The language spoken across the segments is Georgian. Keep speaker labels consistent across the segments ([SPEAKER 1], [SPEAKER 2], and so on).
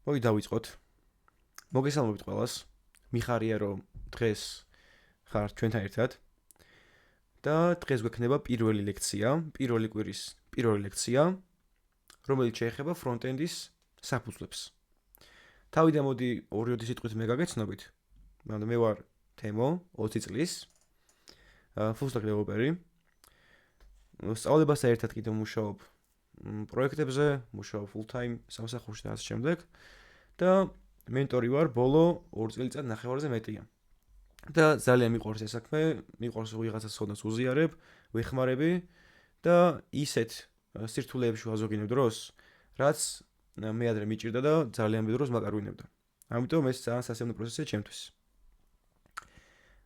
[SPEAKER 1] მოდი დავიწყოთ. მოგესალმებით ყველას. მიხარია რომ დღეს ხარ ჩვენთან ერთად და დღეს გვექნება პირველი ლექცია, პირველი კვირის პირველი ლექცია, რომელიც შეეხება ფრონტენდის საფუძვლებს. თავიდან მოდი ორი სიტყვით მე გაგეცნობით. მე ვარ თემო, 20 წლის, full-stack developer-ი. სწავლებასთან ერთად კიდევ მუშაობ პროექტებზე, მუშაობ full-time სამსახურში და ასე შემდეგ. და მენტორი ვარ ბოლო 2 წელიწად ნახევარზე მეტია. და ძალიან მიყვარს ეს საქმე, მიყვარს ვიღაცას ხოდნას უზიარებ, ვეხმარები და ისეთ სირთულეებში ვაზოგინებ დროს, რაც მე ადრე მიჭირდა და ძალიან ბევრ დროს მაკარვინებდა. ამიტომ ეს ძალიან სასიამოვნო პროცესია ჩემთვის.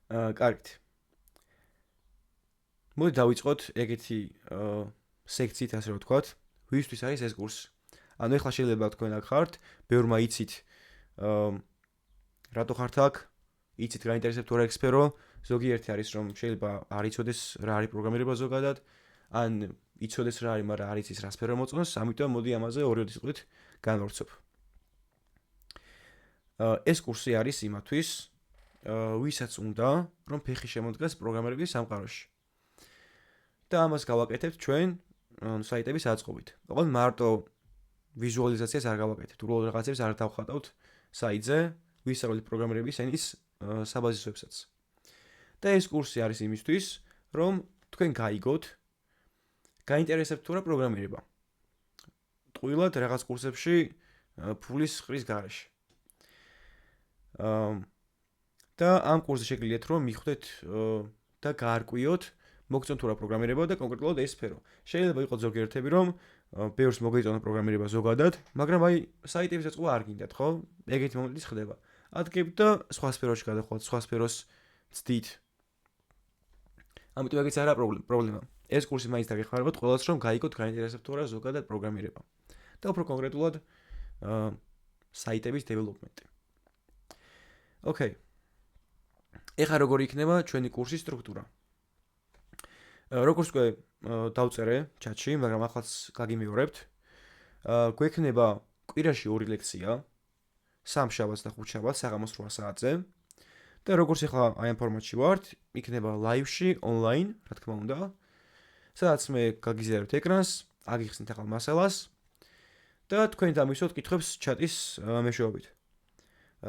[SPEAKER 1] კარგით. მოდი დავიწყოთ ეგეთი სექციით, ასე რომ ვთქვათ, ვისთვის არის ეს კურსი. ანუ ეხლა შეიძლება თქვენ აქ ხართ, ბევრმა იცით რატო ხართ აქ, იცით რა ინტერესებთ თუ რა ექსპერო, ზოგიერთი არის რომ შეიძლება არ იცოდეს რა არის პროგრამირება ზოგადად, ან იცოდეს რა არის, მაგრამ არ იცის რა სფერო მოწონს, ამიტომ მოდი ამაზე ორი სიტყვით განვავრცობ. ეს კურსი არის იმათვის, ვისაც უნდა რომ ფეხი შემოდგას პროგრამირების სამყაროში. და ამას გავაკეთებთ ჩვენ საიტების აწყობით. ოღონდ მარტო ვიზუალიზაციას არ გავაკეთებთ, უბრალოდ რაღაცებს არ დავხატავთ საიტზე, ვისწავლით პროგრამირების ენის საბაზისოებსაც. და ეს კურსი არის იმისთვის, რომ თქვენ გაიგოთ, გაინტერესებთ თუ რა პროგრამირება. ტყუილად რაღაც კურსებში ფულის ხრის გარეშე. და ამ კურსზე შეგიძლიათ რომ მიხვდეთ და გაარკვიოთ, მოგწონთ თუ რა პროგრამირება და კონკრეტულად ეს სფერო. შეიძლება იყოს ზოგიერთები რომ ბევრს მოგეწონა პროგრამირება ზოგადად, მაგრამ აი საიტების აწყობა არ გინდათ, ხო? ეგეთი მომენტიც ხდება. ადგებთ და სხვა სფეროში გადახვდათ, სხვა სფეროს ვცდით. ამიტომ ეგეც არა პრობლემა. ეს კურსი მაინც დაგეხმარებათ ყველას რომ გაიგოთ, გაინტერესებთ თუ რა ზოგადად პროგრამირება. და უფრო კონკრეტულად საიტების დეველოპმენტი. ოკეი. ეხლა როგორი იქნება ჩვენი კურსის სტრუქტურა? როგორც თქვი დავწერე ჩატში, მაგრამ ახალს გაგიმეორებთ. გვექნება კვირაში 2 ლექცია, სამშაბათს და ხუთშაბათს საღამოს 8 საათზე. და როგორც ახლა აი ამ ფორმატში ვართ, იქნება ლაივში, ონლაინ, რა თქმა უნდა. სადაც მე გაგიზიარებთ ეკრანს, აგიხსნით ახალ მასალას და თქვენ დამისვოთ კითხვებს ჩატის მეშვეობით.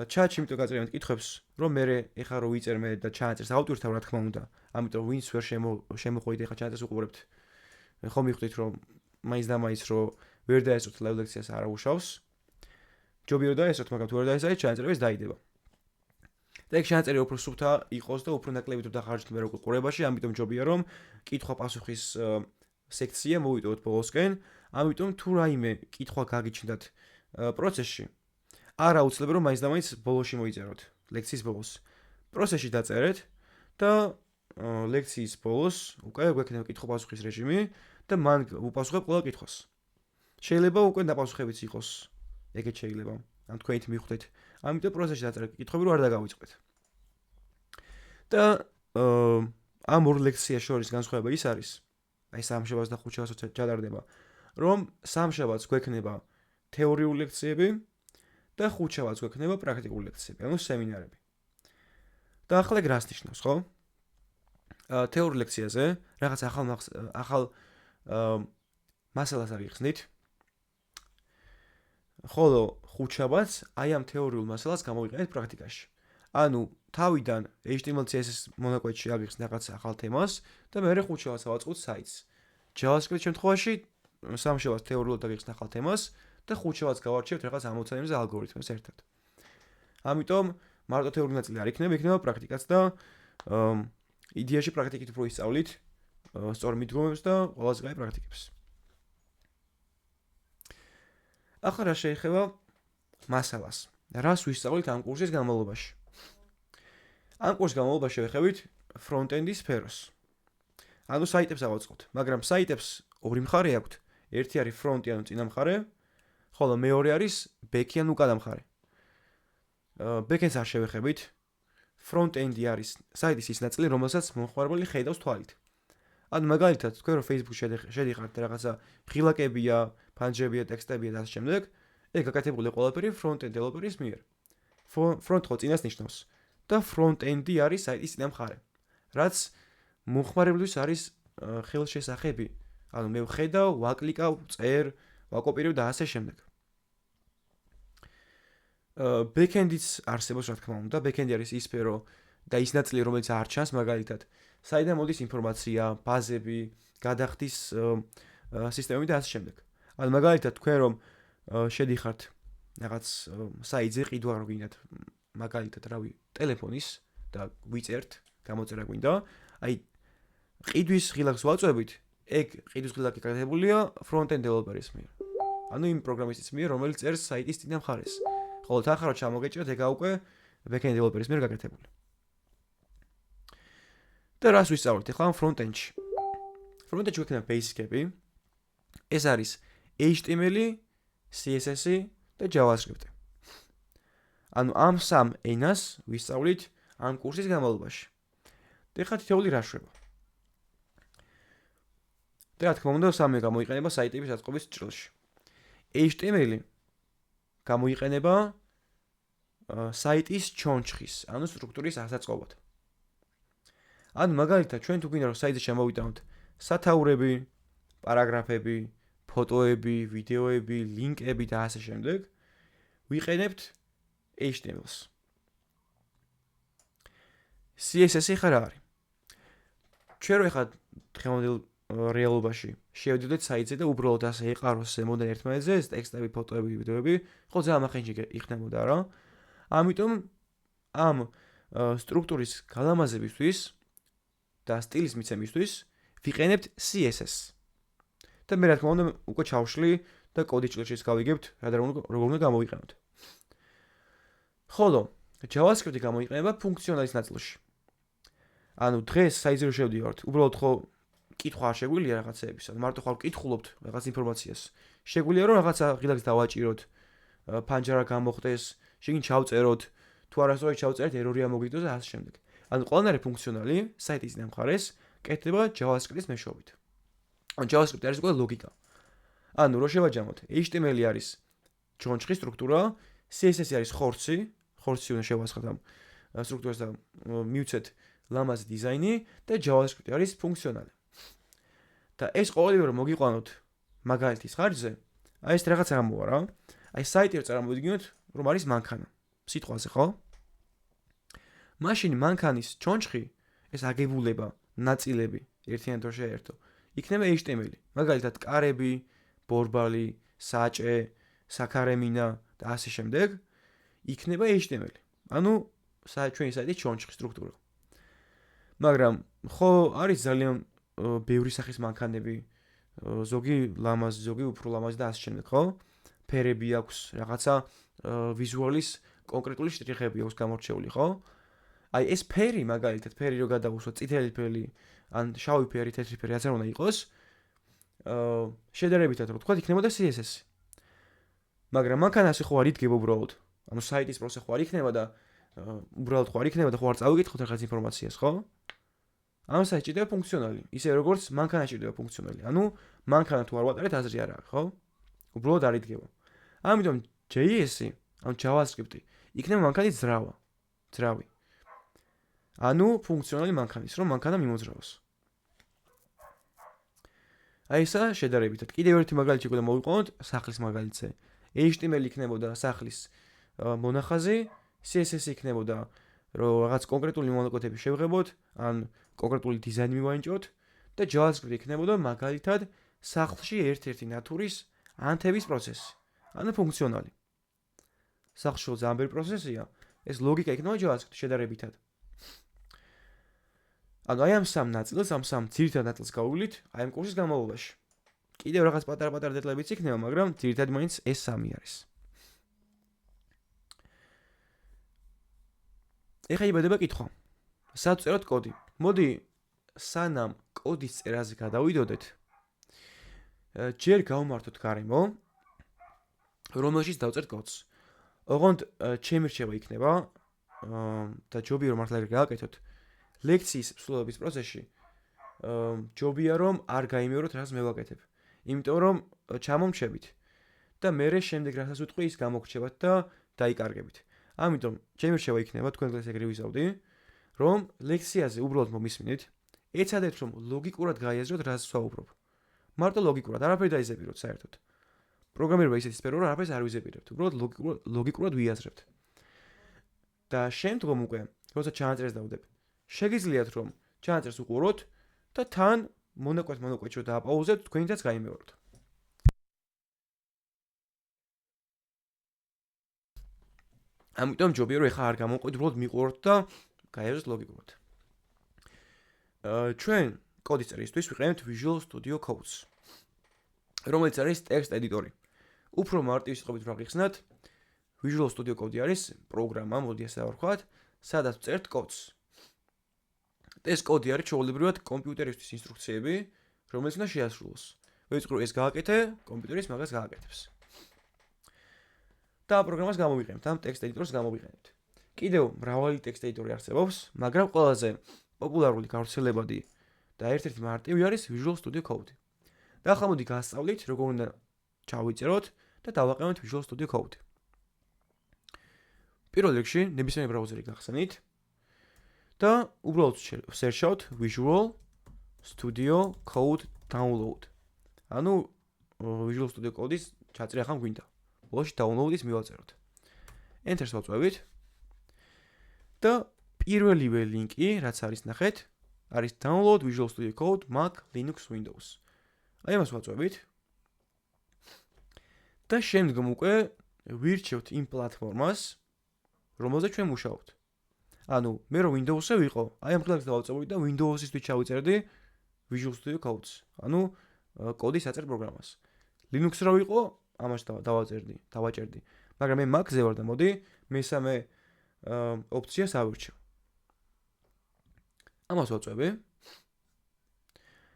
[SPEAKER 1] ჩატში იმიტომ გაწერებთ კითხვებს, რომ მე ეხლა რო ვიწერ მე და ჩააწერს ავტორთან, რა თქმა უნდა. ამიტომ ვინც ვერ შემოხვიდეთ ეხლა ჩატეს უყურებთ. ხომ მიხვდით რომ მაინც და მაინც რო ვერ დაესწროთ ლაივ ლექციას არ აუშავს. ჯობია რომ დაესწროთ, მაგრამ თუ ვერ დაესწრეთ, ჩააწერებს დაიდება. და ეგ ჩააწერე უფრო სუფთა იყოს და უფრო ნაკლები თუ დახარჯეთ მე როგორ ყურებაში, ამიტომ ჯობია რომ კითხვა-პასუხის სექცია მოვიტოვოთ ბოლოსკენ. ამიტომ თუ რაიმე კითხვა გაგიჩნდათ პროცესში, არ აუცილებლად რომ მაინც და მაინც ბოლოში მოიწეროთ, ლექციის ბოლოს. პროცესში დაწერეთ და ლექციის ბოლოს უკვე გვექნება კითხვა-პასუხის რეჟიმი და მან უპასუხებ ყველა კითხვას. შეიძლება უკვე დაპასუხებიც იყოს, ეგეც შეიძლება. ან თქვენით მიხვდეთ. ამიტომ პროცესში დაწერეთ კითხვები რომ არ დაგავიწყდეთ. და ამ ორ ლექციას შორის განსხვავება ის არის, აი სამშაბათს და ხუთშაბათს ჩატარდება, რომ სამშაბათს გვექნება თეორიული ლექციები და ხუთშაბათს გვექნება პრაქტიკული ლექციები, ანუ სემინარები. და ახლა ეგ რას ნიშნავს, ხო? თეორიულ ლექციაზე რაღაც ახალ მასალას აღიხსნით. ხოლო ხუთშაბათს აი ამ თეორიულ მასალას გამოვიყენეთ პრაქტიკაში. ანუ თავიდან HTML CSS მონაკვეთში აღიხსნით რაღაც ახალ თემას და მეორე ხუთშაბათს ავაწყოთ საიტს. JavaScript შემთხვევაში სამშაბათს თეორიულად აღიხსნით ახალ თემას და ხუთშაბათს გავარჩევთ რაღაც ამოცანებს და ალგორითმებს ერთად. ამიტომ მარტო თეორიული ნაწილი არ იქნება პრაქტიკაც და იდეაში პრაქტიკით უფრო ისწავლით სწორ მიდგომებს და ყველაზე კაი პრაქტიკებს. ახლა რა შეეხება მასალას? რას ვისწავლით ამ კურსის განმავლობაში? ამ კურსის განმავლობაში ვეხებით ფრონტენდის სფეროს. ანუ საიტებს ავაწყობთ, მაგრამ საიტებს ორი მხარე აქვთ. ერთი არის ფრონტი, ანუ წინა მხარე, ხოლო მეორე არის ბექი, ანუ უკანა მხარე. ბექენს არ შევეხებით. ფრონტენდი არის საიტის ის ნაწილი, რომელსაც მომხმარებელი ხედავს თვალით. ანუ მაგალითად, თქვენ რომ Facebook-ში შედიხართ რაღაცა ღილაკებია, ფანჯრებია, ტექსტებია და ასე შემდეგ, ეგ გაკეთებული ყველაფერი front-end developer-ის მიერ. Front ხო წინას ნიშნავს და front-end-ი არის საიტის წინა მხარე. რაც მომხმარებლის არის ხელშესახები. ანუ მე ვხედავ, ვაკლიკავ, წერ, ვაკოპირებ და ასე შემდეგ. backend-იც არსებობს რა თქმა უნდა, backend-ი არის ის სფერო და ის ნაწილი, რომელიც არ ჩანს, მაგალითად, საიდან მოდის ინფორმაცია, ბაზები, გადახდის სისტემები და ასე შემდეგ. ანუ მაგალითად, თქვენ რომ შედიხართ რაღაც საიტზე ყიდვა რო გინდათ, მაგალითად, რავი, ტელეფონის და ვიწერთ, გამოწერა გვინდა, აი ყიდვის ღილაკს ვაწვევით, ეგ ყიდვის ღილაკი გაკეთებულია front-end developer-ის მიერ. ანუ იმ პროგრამისტის მიერ, რომელიც წერს საიტის წინა მხარეს. ხოლო თან ხარ ჩამოგეჭრათ, ეგ უკვე backend developer-ის მიერ გაკეთებული. და რას ვისწავლეთ ახლა front-end-ში? front-end-ში გვექნება basic-ები. ეს არის HTML, CSS და JavaScript. ანუ ამ სამ ენას ვისწავლით ამ კურსის განმავლობაში. და ახლა თითოეული რა შვება? და რა თქმა უნდა, სამი გამოიყენება საიტების აწყობის ჭრილში. HTML გამოიყენება საიტის ჩონჩხის, ანუ სტრუქტურის ასაწყობად. ანუ მაგალითად, ჩვენ თუ გვინდა რომ საიტზე შემოვიტანოთ სათაურები, პარაგრაფები, ფოტოები, ვიდეოები, ლინკები და ასე შემდეგ, ვიყენებთ HTML-ს. CSS-ი ხარ არის. ჩვენ რო ეხლა დღევანდელ რეალობაში შევდივდეთ საიტზე და უბრალოდ ასე ეყაროს ზემოდან ერთმანეთზე ეს ტექსტები, ფოტოები, ვიდეოები, ხო ძალიან ახენში იქნებოდა რა. ამიტომ ამ სტრუქტურის გალამაზებისთვის და სტილის მიცემისთვის ვიყენებთ CSS. და მე რა თქმა უნდა უკვე ჩავშლი და კოდის ჭრილშიც გავიგებთ, როგორ უნდა გამოვიყენოთ. ხოლო JavaScript-ი გამოიყენება ფუნქციონალის ნაწილში. ანუ დღეს საიტზე რო შევდივართ, უბრალოდ ხო კითხვა არ შეგვიძლია რაღაცეების, მარტო ხარ ვკითხულობთ რაღაც ინფორმაციას. შეგვიძლია რომ რაღაცა ღილაკს დავაჭიროთ, ფანჯარა გამოხდეს, შეგინ ჩავწეროთ, თუ არასწორად ჩავწერეთ, ერორი ამოგიგდოს და ასე შემდეგ. ანუ ყველანაირი ფუნქციონალი საიტის წინა მხარეს კეთდება JavaScript-ის მეშვეობით. ან JavaScript არის უკვე ლოგიკა. ანუ რო შევაჯამოთ, HTML არის ჩონჩხის სტრუქტურა, CSS არის ხორცი უნდა შევასხოთ ამ სტრუქტურას და მივცეთ ლამაზი დიზაინი და JavaScript არის ფუნქციონალი. და ეს ყოველივე რომ მოგიყვანოთ მაგალითის ხარჯზე, აი ეს რაღაცა გამოვა რა. აი საიტი რო წარმოვიდგინოთ, რომ არის მანქანა. სიტყვაზე ხო? მაშინ მანქანის ჩონჩხი, ეს აგებულება, ნაწილები, ერთიან თუ შეერთო, იქნება HTML. მაგალითად, კარები, ბორბალი, საჭე, საქარემინა და ასე შემდეგ, იქნება HTML. ანუ ჩვენი საიტის ჩონჩხის სტრუქტურა. მაგრამ ხო არის ძალიან ბევრი სახის მანქანები, ზოგი ლამაზი, ზოგი უფრო ლამაზი და ასე შემდეგ, ხო? ფერები აქვს, რაღაცა ვიზუალის კონკრეტული შტრიხები აქვს გამორჩეული, ხო? აი ეს ფერი მაგალითად, ფერი რო გადავუსვათ, წითელი ფერი, ან შავი ფერი, თეთრი ფერი, რაც არ უნდა იყოს, შედარებითად რო თქვა, იქნებოდა CSS. მაგრამ მანქანაში ხო არ იდგება უბრალოდ. ანუ საიტის პროცესი ხო არ იქნება და უბრალოდ ხო არ იქნება და ხო არ წავიკითხოთ რაღაც ინფორმაციას, ხო? ამ საიტში ჭირდება ფუნქციონალი, ისე როგორც მანქანა ჭირდება ფუნქციონალი. ანუ მანქანა თუ არ ვატარეთ, აზრი არ აქვს, ხო? უბრალოდ არ იდგება. ამიტომ JS-ი, ან JavaScript-ი იქნება მანქანის ძრავი. ანუ ფუნქციონალი მანქანის, რომ მანქანა მიმოძრავოს. აი ესა შედარებითად. კიდევ ერთი მაგალითი გვქონდა მოვიყვანოთ სახლის მაგალითზე. HTML იქნებოდა სახლის მონახაზი, CSS იქნებოდა რომ რაღაც კონკრეტული მონაკვეთები შევღებოთ, ან კონკრეტული დიზაინი მივანიჭოთ და JavaScript იქნებოდა მაგალითად სახლში ერთ-ერთი ნატურის ანთების პროცესი, ანუ ფუნქციონალი. სახლში ძალიან ბევრი პროცესია, ეს ლოგიკა იქნება JavaScript შედარებითად. ანუ აი ამ სამ ნაწილს, ამ სამ ძირითად ნაწილს გავუვლით აი ამ კურსის განმავლობაში. კიდევ რაღაც პატარ-პატარ დეტალებიც იქნება, მაგრამ ძირითადად მაინც ეს სამი არის. ეხლა იბადება კითხვა. სად წეროთ კოდი? მოდი სანამ კოდის წერაზე გადავიდოდეთ, ჯერ გავმართოთ გარემო, რომელშიც დავწერთ კოდს. ოღონდ ჩემი რჩევა იქნება და ჯობია რომ მართლა ეგრე გავაკეთოთ. ლექციის მსვლელობის პროცესში ჯობია რომ არ გაიმეოროთ, რაც მე ვაკეთებ. იმიტომ რომ ჩამომჩებით და მერე შემდეგ რასაც ვიტყვი ის გამოგრჩებათ და დაიკარგებით. ამიტომ ჩემი რჩევა იქნება თქვენ დღეს ეგრე ვიზავდი, რომ ლექციაზე უბრალოდ მომისმინეთ, ეცადეთ რომ ლოგიკურად გაიაზროთ რას ვსაუბრობ. მარტო ლოგიკურად, არაფერი დაიზებიროთ საერთოდ. პროგრამირება ისეთი სფერო, რომ არაფერს არ ვიზებირებთ, უბრალოდ ლოგიკურად ვიაზრებთ. და შემდგომ უკვე, როცა ჩანაწერს დავდებ, შეგიძლიათ რომ ჩანაწერს უყუროთ და თან მონაკვეთში რომ დააპაუზებთ, თქვენითაც გაიმეოროთ. ამიტომ ჯობია რომ ეხლა არ გამოვყვეთ, უბრალოდ მიყუროთ და გაიაზროთ ლოგიკურად. ჩვენ კოდის წერისთვის ვიყენებთ Visual Studio Codes, რომელიც არის text editor-ი. უფრო მარტივი სიტყვებით რა გიხსნათ, Visual Studio Code არის პროგრამა, მოდი ასე ვთქვათ, სადაც წერთ კოდს. ეს კოდი არის ჩვეულებრივად კომპიუტერისთვის ინსტრუქციები, რომელიც უნდა შეასრულოს. ვეწყრო ეს გააკეთე, კომპიუტერი მაგას გააკეთებს. და პროგრამას გამოვიყენებთ, ამ text editor-ს გამოვიყენებთ. კიდევ მრავალი text editor-ი არსებობს, მაგრამ ყველაზე პოპულარული გავრცელებადი და ერთ-ერთი მარტივი არის Visual Studio Code. და ახლა მოდი გასწავლით, როგორ უნდა ჩავიწეროთ და დავაყენოთ Visual Studio Code. პირველ რიგში ნებისმიერ ბრაუზერი გახსენით და უბრალოდ ვსერჩავთ Visual Studio Code download. ანუ Visual Studio Code-ის ჩაწერა ხომ გვინდა. ბოლოში download-ის მივაწეროთ. Enter-ს ვაწვევით. და პირველივე ლინკი, რაც არის ნახეთ, არის download Visual Studio Code Mac, Linux, Windows. აი ამას ვაწვევით. და შემდგომ უკვე ვირჩევთ იმ პლატფორმას, რომელზეც ჩვენ მუშაობთ. ანუ მე რომ Windows-ზე ვიყო, აი ამ კლაკს დავაწევდი და Windows-ისთვის ჩავიწერდი Visual Studio Codes. ანუ კოდის აწერ პროგრამას. Linux-ზე რო ვიყო, ამას დავაჭერდი. მაგრამ მე Mac-ზე ვარ და მოდი მესამე ოპციას ავირჩევ. ამას ვაწვევი.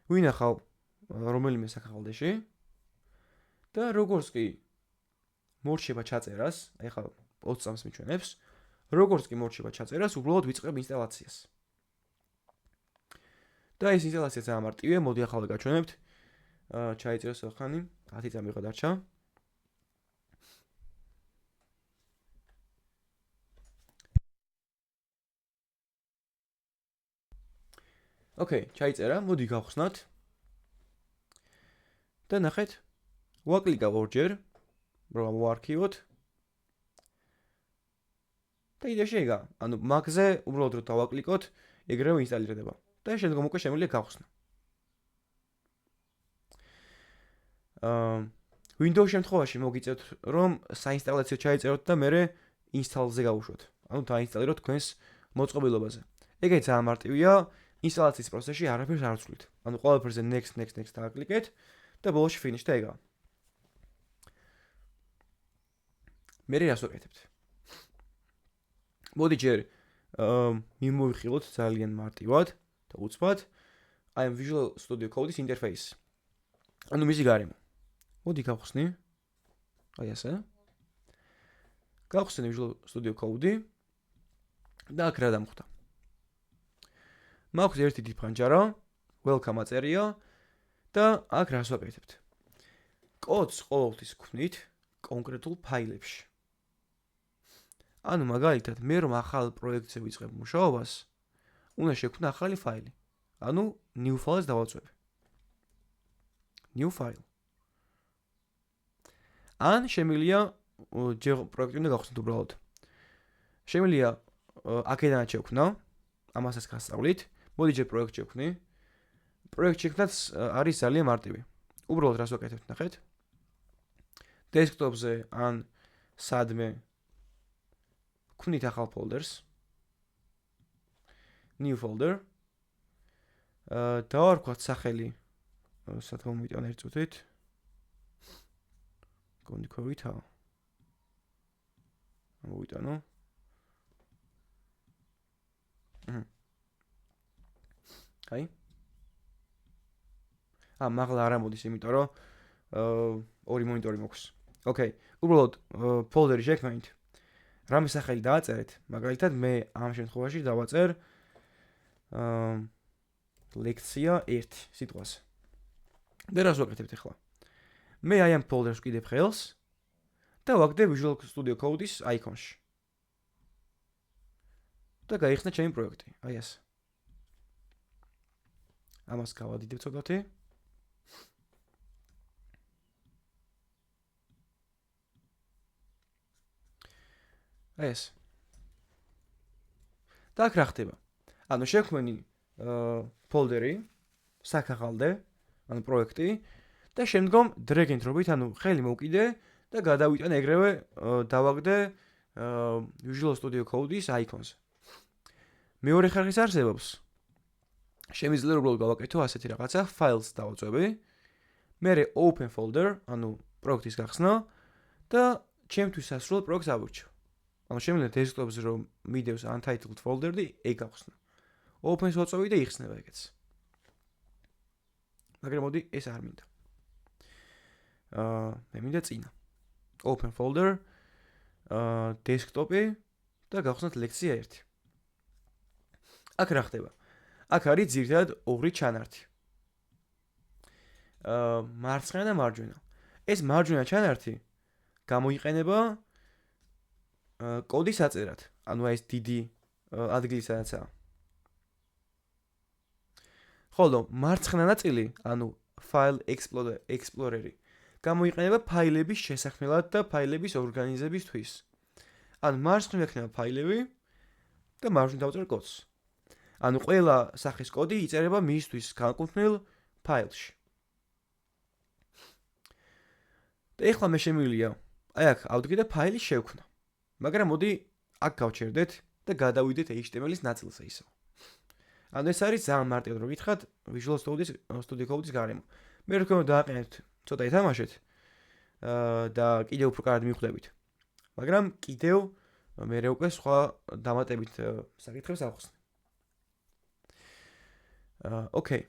[SPEAKER 1] ვინახავ რომელიმე საქაღალდეში და როგორც კი მორჩება ჩაწერას, აი ხა 20 წამს მიჩვენებს, როგორც კი მორჩება ჩაწერას, უბრალოდ ვიწყებ ინსტალაციას. და ეს ინსტალაცია ძალიან მარტივია, მოდი ახლა გაჩვენებთ. ჩაიწეროს ხანი, 10 წამი ვიღა დარჩა. ოკეი, ჩაიწერა, მოდი გავხსნათ. და ნახეთ, ვაკლიკავ ორჯერ, რომ ამოვარქივოთ. და იდეა შეიგა, ანუ Mac-ზე უბრალოდ რომ დავაკლიკოთ, ეგრევე ინსტალირდება. და შემდგომ უკვე შემიძლია გავხსნა. Windows შემთხვევაში მოგიწევთ, რომ საინსტალაციო ჩაიწეროთ და მერე install-ზე გავუშვოთ. ანუ დაინსტალიროთ თქვენს მოწყობილობაზე. ეგეც ძალიან მარტივია, ინსტალაციის პროცესში არაფერს არ ვცვლით. ანუ ყველაფერზე next დააკლიკეთ და ბოლოში finish და ეგაა. მერე რას ვაკეთებთ? მოდი ჯერ მიმოვიხილოთ ძალიან მარტივად და უცბად აი ამ Visual Studio Code-ის ინტერფეისი. ანუ მისი გარემო. მოდი გავხსნი. აი ასე. გავხსნი Visual Studio Code-ი და აქ რა დამხვდა. მაქვს ერთი დიფანჯარა, welcome აწერია და აქ რას ვაკეთებთ? კოდს ყოველთვის ვქვნით კონკრეტულ ფაილებში. ანუ მაგალითად, მე რომ ახალ პროექტზე ვიწყებ მუშაობას, უნდა შექმნა ახალი ფაილი. ანუ new file-ს დავაწვევ. New file. ან შემიძლია ჯერ პროექტი უნდა გავხსნათ უბრალოდ. შემიძლია აქედანაც შევქმნა, ამასაც გასწავლით. მოდი ჯერ პროექტ შევქმნი. პროექტ შექმნაც არის ძალიან მარტივი. უბრალოდ რას ვაკეთებთ ნახეთ. დესკტოპზე ან სადმე ვქმნით ახალ ფოლდერს. New folder. დავარქვათ სახელი. სადღა მომიტან ერთ წუთით. კონდიქოვითა. მოვიტანო. აი. მაღლა არ ამოდის, იმიტომ რომ ორი მონიტორი მაქვს. ოკეი, უბრალოდ ფოლდერი შექმნით. რამე სახელი დააწერეთ, მაგალითად მე ამ შემთხვევაში დავაწერ ლექცია 1 სიტყვას. და რას ვაკეთებთ ახლა? მე აი ამ ფოლდერს ვკიდებ ხელს და ვაგდე Visual Studio Code-ის აიკონში. და გაიხსნა ჩემი პროექტი. აი ეს. ამას გავადიდებ ცოტათი. აი ეს. და აქ რა ხდება? ანუ შექმენი ფოლდერი, საქაღალდე, ანუ პროექტი და შემდგომ drag and drop-ით, ანუ ხელი მოვკიდე და გადავიტან ეგრევე დავაგდე Visual Studio Code-ის აიკონზე. მეორე ხერხის არსებობს. შემიძლია უბრალოდ გავაკეთო ასეთი რაღაცა, files დავაწვევი, მერე open folder, ანუ პროექტის გახსნა და ჩემთვის სასურველ პროექტს ავირჩევ. ანუ შემიძლია desktop-ზე რომ მიდევს untitled folder-ი, ეგ გავხსნა. open-ს ვაწვევი და იხსნება ეგეც. მაგრამ მოდი ეს არ მინდა. მე მინდა წინა. open folder, desktop-ი და გავხსნათ ლექცია 1. აქ რა ხდება? აქ არის ძირითადად ორი ჩანართი. მარცხენა და მარჯვენა. ეს მარჯვენა ჩანართი გამოიყენება კოდის აწერად. ანუ ეს დიდი ადგილი სადაცაა. ხოლო მარცხენა ნაწილი, ანუ file explorer-ი, გამოიყენება ფაილების შესაქმნელად და ფაილების ორგანიზებისთვის. ანუ მარცხნივ ექნება ფაილები და მარჯვნივ დავწერ კოდს. ანუ ყველა სახის კოდი იწერება მისთვის განკუთვნილ ფაილში. და ეხლა მე შემიძლია აი აქ ავდგე და ფაილი შევქმნა. მაგრამ მოდი აქ გავჩერდეთ და გადავიდეთ HTML-ის ნაწილზე ისევ. ანუ ეს არის ძალიან მარტივად რო გითხრათ Visual Studio Code-ის გარემო. მე რო თქვენ დააყენებთ, ცოტა ითამაშეთ და კიდევ უფრო კარგად მიხვდებით. მაგრამ კიდევ მე უკვე სხვა დამატებით საკითხებს ავხსნე. Okay.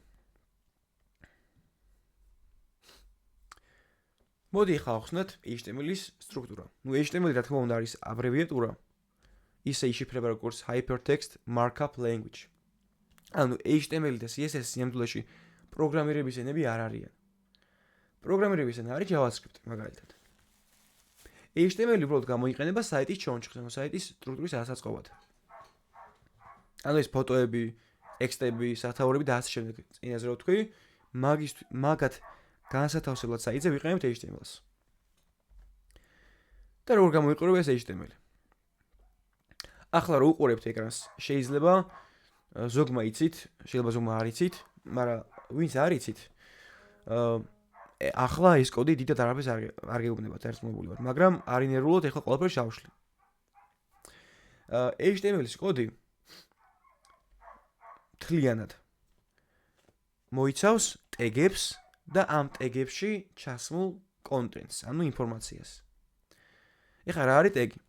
[SPEAKER 1] მოდი ახლა ავხსნათ HTML-ის სტრუქტურა. ნუ HTML-ი რა თქმა უნდა არის აბრევიატურა. ისე იშიფრება როგორც Hypertext Markup Language. ანუ HTML და CSS სიამძულეში პროგრამირების ენები არ არიან. პროგრამირების ენა არის JavaScript მაგალითად. HTML-ი უბრალოდ გამოიყენება საიტის ჩონჩხს, ანუ საიტის სტრუქტურის ასაწყობად. ანუ ეს ფოტოები, ტექსტები, სათაურები და ასე შემდეგ. წინაზე რო თქვი, მაგათ განსათავსებლად საიტზე ვიყენებთ HTML-ს. და როგორ გამოიყურება ეს HTML-ი? ახლა რო უყურებთ ეკრანს, შეიძლება ზოგმა იცით, შეიძლება ზოგმა არ იცით, მაგრამ ვინც არ იცით, ახლა ეს კოდი დიდად არაფერს არ გეუბნებათ ერთმანეთს ვარ, მაგრამ არ ინერვულოთ ახლა ყველაფერს შავშლი. HTML-ის კოდი თლიანად მოიცავს ტეგებს და ამ ტეგებში ჩასმულ კონტენტს, ანუ ინფორმაციას. ეხლა რა არის ტეგი?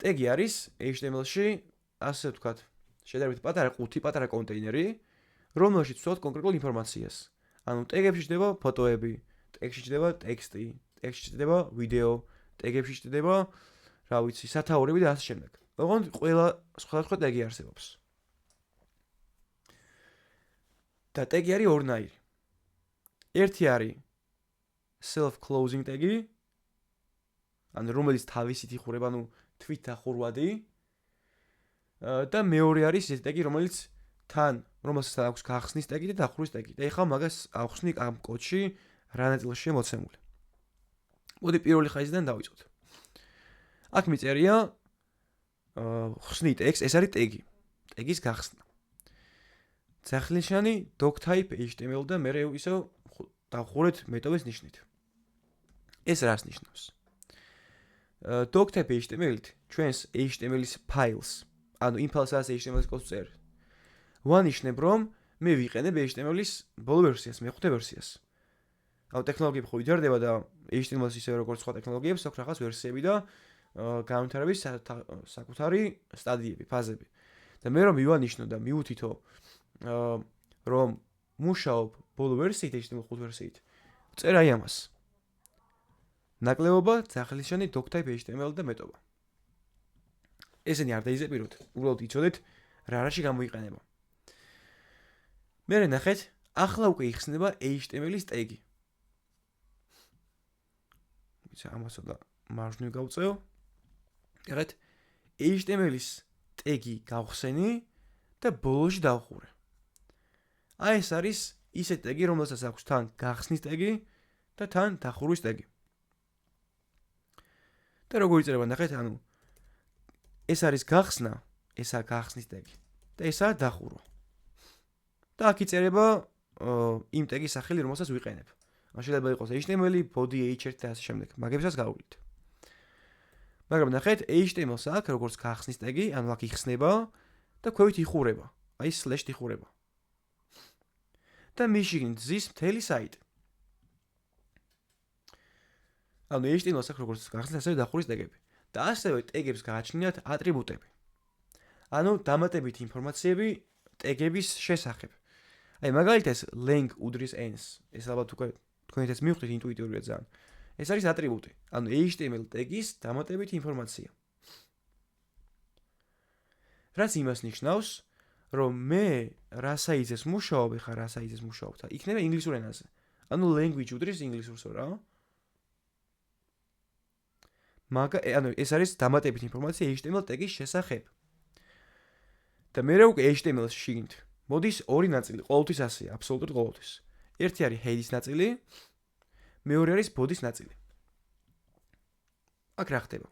[SPEAKER 1] ტეგი არის HTML-ში, ასე ვთქვათ, შედარებით პატარა ყუთი, პატარა კონტეინერი, რომელშიც ვთქვათ კონკრეტულ ინფორმაციას. ანუ ტეგებში ჩნდება ფოტოები, ტეგში ჩნდება ტექსტი, ტექსში ჩნდება ვიდეო, ტეგებში ჩნდება, რა ვიცი, სათაურები და ასე შემდეგ. ოღონდ ყველა სხვადასხვა ტეგი არსებობს. და ტეგი არის ორნაირი. ერთი არის self-closing ტეგი, ანუ რომელიც თავისით იხურება, ანუ თვით დახურვადი. და მეორე არის ეს ტეგი, რომელიც რომელსაც აქვს გახსნის ტეგი და დახურვის ტეგი. და ეხლა მაგას ავხსნი ამ კოდში რა ნაწილშია მოცემული. მოდი პირველი ხაზიდან დავიწყოთ. აქ მიწერია ხსნი ტექსტ, ეს არის ტეგი. ტეგის გახსნა. ძახილნიშანი doctype HTML და მე ისევ დავხურეთ მეტოვის ნიშნით. ეს რას ნიშნავს? doctype HTML-ით ჩვენს HTML-ის ფაილს, ანუ იმ ფაილსაც HTML-ის კოდს წერს. ვანიშნებ, რომ მე ვიყენებ HTML-ის ბოლო ვერსიას, მეხუთე ვერსიას. ანუ ტექნოლოგიები ხო ვითარდება და HTML-ს ისე როგორც სხვა ტექნოლოგიებს აქვს რაღაც ვერსიები და განვითარების საკუთარი სტადიები, ფაზები. და მე რომ მივანიშნო და მივუთითო რომ მუშაობ ბოლო ვერსიით, HTML5 ვერსიით, წერ აი ამას. ნაკლებობა, ძახილისშანი, doctype HTML და მეტობა. ესენი არ დაიზეპიროთ, უბრალოდ იცოდეთ რა რაში გამოიყენება. მერე ნახეთ, ახლა უკვე იხსნება HTML-ის ტეგი. ამასო და მარჯვნივ გავწევ. ეხეთ HTML-ის ტეგი გავხსენი და ბოლოში დავხურე. აი ეს არის ისეთი ტეგი, რომელსაც აქვს თან გახსნის ტეგი და თან დახურვის ტეგი. და როგორ იწერება ნახეთ, ანუ ეს არის გახსნა, ესაა გახსნის ტეგი და ესაა დახურვა. და აქ იწერება იმ ტეგის სახელი, რომელსაც ვიყენებ. შეიძლება იყოს HTML, body, h1 და ასე შემდეგ. მაგებსაც გავუვლით. მაგრამ ნახეთ, HTML-ს აქვს როგორც გახსნის ტეგი, ანუ აქ იხსნება და ქვევით იხურება. აი slash იხურება. და მიშიგნით ზის მთელი საიტი. ანუ HTML-ს აქვს როგორც გახსნის, ასევე დახურის ტეგები. და ასევე ტეგებს გააჩნიათ ატრიბუტები. ანუ დამატებითი ინფორმაციები ტეგების შესახებ. აი მაგალითად lang უდრის n-ს. ეს ალბათ უკვე თქვენთაც მივხვდით ინტუიტიურია ძალიან. ეს არის ატრიბუტი. ანუ HTML ტეგის დამატებითი ინფორმაცია. რაც იმას ნიშნავს, რომ მე რა საიტზე მუშაობ, ხა რა საიტზე მუშაობ და იქნება ინგლისურ ენაზე. ანუ language უდრის ინგლისურსო რა. ანუ ეს არის დამატებითი ინფორმაცია HTML ტეგის შესახებ. და მე უკვე HTML-ში შიგნით მოდის ორი ნაწილი, ყოველთვის ასეა, აბსოლუტურად ყოველთვის. ერთი არის head-ის ნაწილი, მეორე არის body-ის ნაწილი. აქ რა ხდება?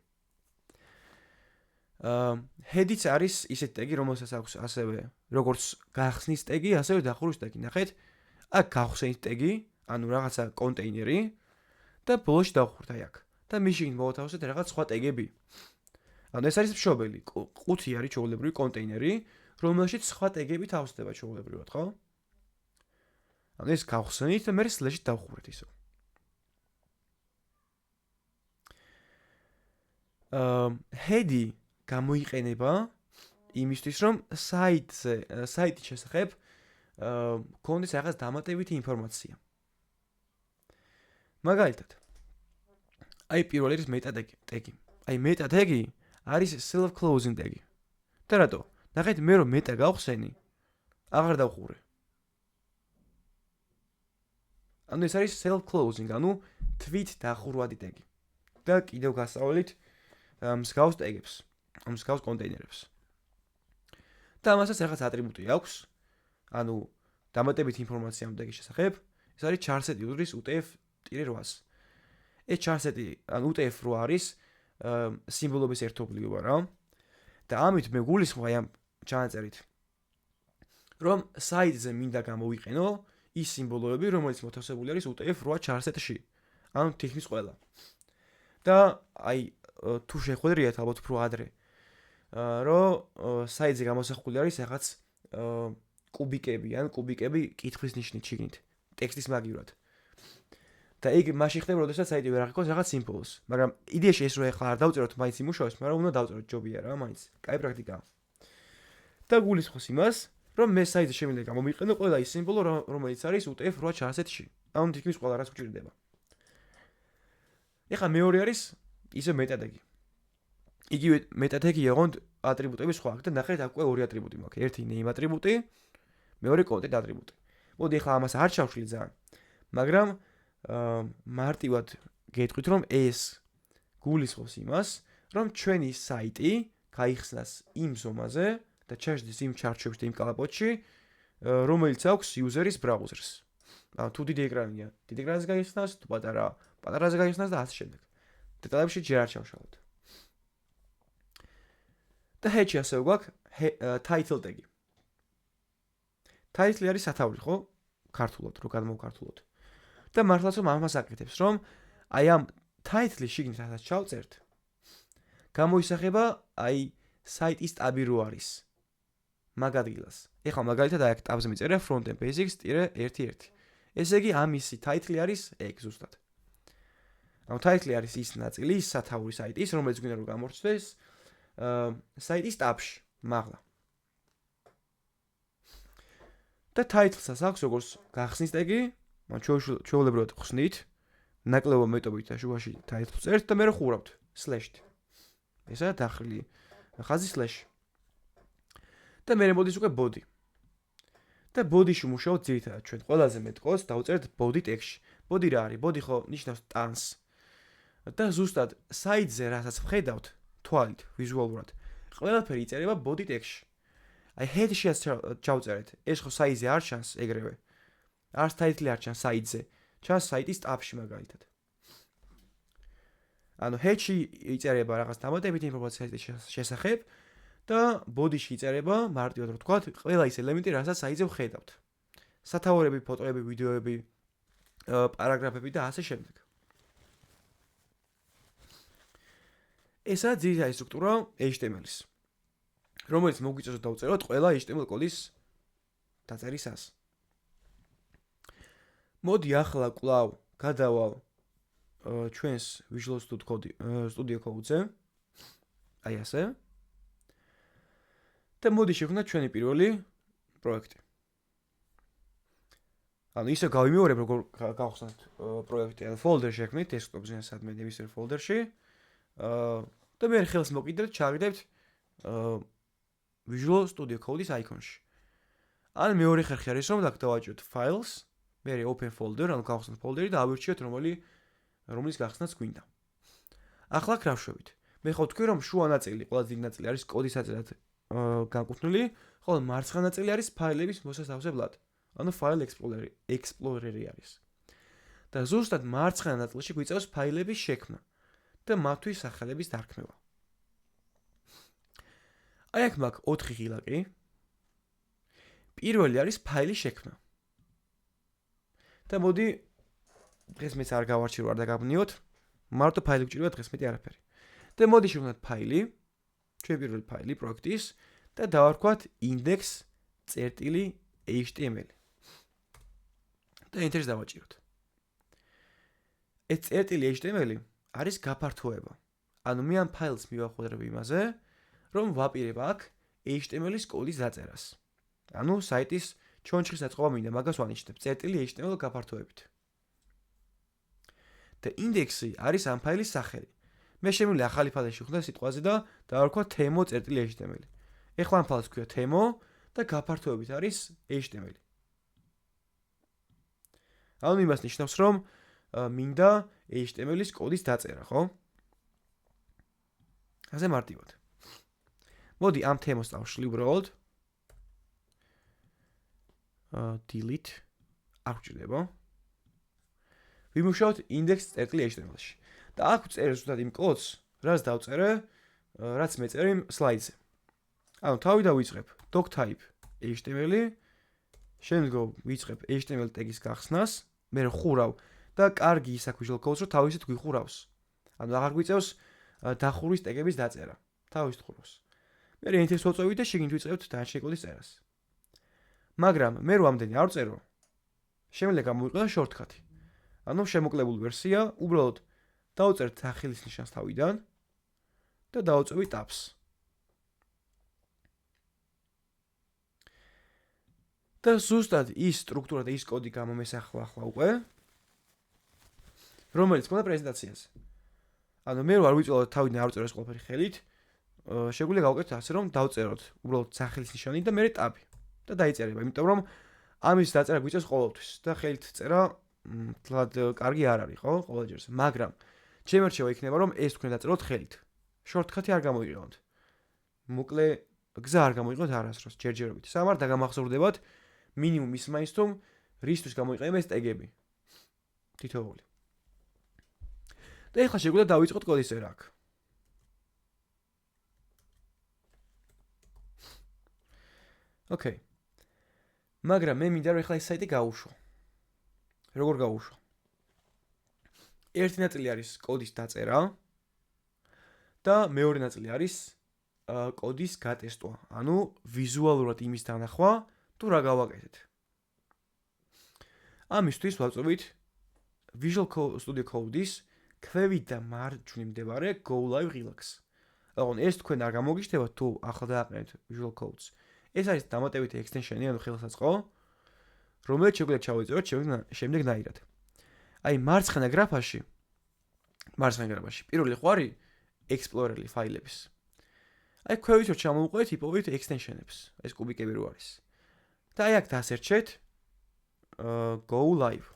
[SPEAKER 1] head-იც არის ისეთი ტეგი, რომელსაც აქვს ასევე როგორც გახსნის ტეგი, ასევე დახურვის ტეგი. ნახეთ, აქ გავხსენით ტეგი, ანუ რაღაცა კონტეინერი და ბოლოში დავხურთ აი აქ. და მიშინ მოვათავსეთ რაღაც სხვა ტეგები. ანუ ეს არის მშობელი, ყუთი არის ჩვეულებრივი კონტეინერი, რომელშიც სხვა ტეგები თავსდება ჩვეულებრივად, ხო? ანუ ეს გავხსენით და მე slash-ით დავხურეთ ისო. head-ი გამოიყენება იმისთვის, რომ საიტის შესახებ გქონდეს რაღაც დამატებითი ინფორმაცია. მაგალითად, აი პირველი არის meta tag. აი meta tag-ი არის self-closing tag. და რატო? ნახეთ, მე რომ meta გავხსენი, აღარ დავხურე. ანუ ეს არის self-closing, ანუ თვით დახურვადი tag. და კიდევ გასწავლით მსგავს ტეგებს, მსგავს კონტეინერებს. და ამასაც რაღაც ატრიბუტი აქვს, ანუ დამატებითი ინფორმაცია ამ ტეგის შესახებ, ეს არის charset უდრის UTF-8-ს. ეს charset-ი, ანუ UTF-8 არის სიმბოლოების ერთობლიობა რა. და ამით მე გულისხმობ აი ამ ჩანაწერით, რომ საიტზე მინდა გამოვიყენო ის სიმბოლოები, რომელიც მოთავსებული არის UTF-8 charset-ში. ანუ თითქმის ყველა. და აი თუ შეხვედრიათ ალბათ უფრო ადრე, რომ საიტზე გამოსახული არის რაღაც კუბიკები, ან კუბიკები კითხვის ნიშნით შიგნით, ტექსტის მაგივრად. და იქ მაშინ ხდება, როდესაც საიტი ვერ აღიქოს რაღაც სიმბოლოს. მაგრამ იდეაში ეს რო ახლა არ დავწეროთ, მაინც იმუშავებს, მაგრამ უნდა დავწეროთ, ჯობია რა, მაინც. კაი პრაქტიკაა. და გულისხმობს იმას, რომ მე საიტზე შემიძლია გამომიყენო ყველა ის სიმბოლო, რომელიც არის UTF-8 charset-ში. ანუ თითქმის ყველა რაც გვჭირდება. ეხლა მეორე არის ისე meta tag. იგივე meta tag-ი ოღონდ ატრიბუტები სხვა აქვს და ნახეთ აქ უკვე ორი ატრიბუტი მაქვს. ერთი name ატრიბუტი, მეორე content ატრიბუტი. მოდი ეხლა ამას არ ჩავშლი ძალიან. მაგრამ მარტივად გეტყვით, რომ ეს გულისხმობს იმას, რომ ჩვენი საიტი გაიხსნას იმ ზომაზე და ჩაჯდეს იმ ჩარჩოებში და იმ კალაპოტში, რომელიც აქვს user-ის ბრაუზერს. ანუ თუ დიდი ეკრანია, დიდი ეკრანზე გაიხსნას, თუ პატარაზე გაიხსნას და ასე შემდეგ. დეტალებში ჯერ არ ჩავშალოთ. და head-ში ასევე გვაქვს title tag. title არის სათაური, ხო? ქართულად, რო გადმოვქართულოთ. და მართლაც რომ ამას აკეთებს, რომ აი ამ title-ის შიგნით რასაც ჩავწერთ, გამოისახება აი საიტის ტაბი რო არის მაგ ადგილას. ეხლა მაგალითად აი აქ ტაბზე მიწერია front-end basics-11. ესე იგი ამისი title არის ეგ ზუსტად. ანუ title არის ის ნაწილი, ის სათაური საიტის, რომელიც გვინდა რომ გამორჩნდეს საიტის ტაბში, მაღლა. და title-საც აქვს როგორც გახსნის ტეგი, მან ჩვეულებრივად ხსნით, ნაკლებო მეტობით და შუაში title წერთ და მე ხურავთ slash-ით. ესაა დახრილი ხაზი slash. და მე მოდის უკვე body. და body-ში მუშაობთ ძირითადად ჩვენ ყველაზე მეტ კოდს დავწერთ body tag-ში. body რა არის? body ხო ნიშნავს ტანს. და ზუსტად საიტზე რასაც ვხედავთ თვალით ვიზუალურად ყველაფერი იწერება body text-ში. აი head-შიაც ჩავწერეთ. ეს ხო საიტზე არ ჩანს ეგრევე. არც ტაიტლი არ ჩანს საიტზე. ჩანს საიტის tabში მაგალითად. ანუ head-ში იწერება რაღაც დამატებითი ინფორმაციის შესახებ და body-ში იწერება მარტივად რო ვთქვათ, ყველა ის ელემენტი, რასაც საიტზე ვხედავთ. სათაურები, ფოტოები, ვიდეოები, პარაგრაფები და ასე შემდეგ. ესაა ძირითადი სტრუქტურა HTML-ის, რომელიც მოგვიწევს დავწეროთ ყველა HTML კოდის დაწერისას. მოდი ახლა კვლავ გადავალ ჩვენს Visual Studio Code-ზე. აი ასე. და მოდი შევქმნათ ჩვენი პირველი პროექტი. ანუ ისე გავიმეორებ როგორ გავხსნათ პროექტი, ანუ folder-ში შექმნით desktop-ზე სადმე ნებისმიერ folder-ში. და მე ხელს მოკიდეთ, ჩავიდეთ Visual Studio Code-ის აიკონში. ან მეორე ხერხი არის რომ დავაჭიროთ files, მე open folder, ანუ გავხსნათ folder-ი და ავირჩიოთ რომლის გახსნაც გვინდა. ახლა კრავშვებით. მე ხო ვთქვი რომ შუა ნაწილი, ყველა დიდი ნაწილი არის კოდის აწილად განკუთვნილი, ხოლო მარცხენა ნაწილი არის ფაილების მოსასავსებლად. ანუ file explorer-ი არის. და ზუსტად მარცხენა ნაწილში გვიწევს ფაილების შექმნა და მათთვის სახელების დარქმევა. აი აქ მაქვს 4 ღილაკი. პირველი არის ფაილის შექმნა. და მოდი დღეს მეც არ გავარჩირო, არ დაგაბნიოთ. მარტო ფაილი გვჭირდება დღეს მეტი არაფერი. და მოდი შევქმნათ ფაილი, ჩვენი პირველი ფაილი პროექტის და დავარქვათ index.html. და enter-ს დავაჭიროთ. ეს .html არის გაფართოება. ანუ მე ამ ფაილს მივახვედრებ იმაზე, რომ ვაპირებ აქ HTML-ის კოდის დაწერას. ანუ საიტის ჩონჩხის დაწყობა მინდა, მაგას ვანიშნებ .html გაფართოებით. და index-ი არის ამ ფაილის სახელი. მე შემიძლია ახალი ფაილი შევქმნათ სიტყვაზე და დავარქვა themo.html. ეხლა ამ ფაილს ქვია themo და გაფართოებით არის HTML. ანუ იმას ნიშნავს, რომ მინდა HTML-ის კოდის დაწერა, ხო? ასე მარტივად. მოდი ამ themo-ს დავშლი უბრალოდ. delete არ გვჭირდება. ვიმუშაოთ index.html-ში. და აქ ვწერე ზუსტად იმ კოდს, რაც დავწერე, რაც მეწერე იმ სლაიდზე. ანუ თავიდან ვიწყებ doctype HTML-ი, შემდგომ ვიწყებ HTML ტეგის გახსნას, მე ხურავ და კარგი ის აქ Visual Code-ს რომ თავისით გვიხურავს. ანუ აღარ გვიწევს დახურვის ტეგების დაწერა. თავისით ხურავს. მე enter-ს ვაწევით და შიგნით ვიწყებთ დანარჩენი კოდის წერას. მაგრამ მე რო ამდენი არ ვწერო, შემიძლია გამოვიყენო shortcut-ი. ანუ შემოკლებული ვერსია, უბრალოდ დავწერთ სახელის ნიშანს თავიდან და დავწევით tabs. და ზუსტად ის სტრუქტურა და ის კოდი გამომესახვა ახლა უკვე, რომელიც მქონდა პრეზენტაციაზე. ანუ მე რო არ ვიწველოთ თავიდან არ ვწეროს ყველაფერი ხელით, შეგვიძლია გავუკეთოთ ასე რომ დავწეროთ უბრალოდ სახელის ნიშანი და მე ტაბი და დაიწერება, იმიტომ რომ ამის დაწერა გვიწევს ყოველთვის და ხელით წერა თლად კარგი არ არის, ხო? ყოველჯერს. მაგრამ ჩემი რჩევა იქნება რომ ეს თქვენ დაწეროთ ხელით. shortcut-ი არ გამოიყენოთ. მოკლე გზა არ გამოიყენოთ არასდროს ჯერჯერობით. სამარ დაგამახსოვრდებათ მინიმუმ ის მაინც თუ რისთვის გამოიყენება ეს ტეგები. თითოეული. და ეხლა შეგვიძლია დავიწყოთ კოდის წერა აქ. ოკეი. მაგრამ მე მინდა რომ ეხლა ეს საიტი გაუშვო. როგორ გაუშვო? ერთი ნაწილი არის კოდის დაწერა და მეორე ნაწილი არის კოდის გატესტვა. ანუ ვიზუალურად იმის დანახვა თუ რა გავაკეთეთ. ამისთვის ვაწვევით Visual Studio Code-ის ქვევით და მარჯვნივ მდებარე Go Live ღილაკს. ანუ ეს თქვენ არ გამოგიშთებათ თუ ახლა დააყენეთ Visual Codes. ეს არის დამატებითი extension-ი, ანუ ხელსაწყო, რომელიც შეგვიძლია ჩავიწეროთ შემდეგნაირად. აი მარცხენა გრაფაში პირველი ხვარი Explorer-ი ფაილების. აი ქვევით რომ ჩამოვუყენთ იპოვით extension-ებს, ეს კუბიკები რო არის. და აი აქ დასერჩეთ Go Live.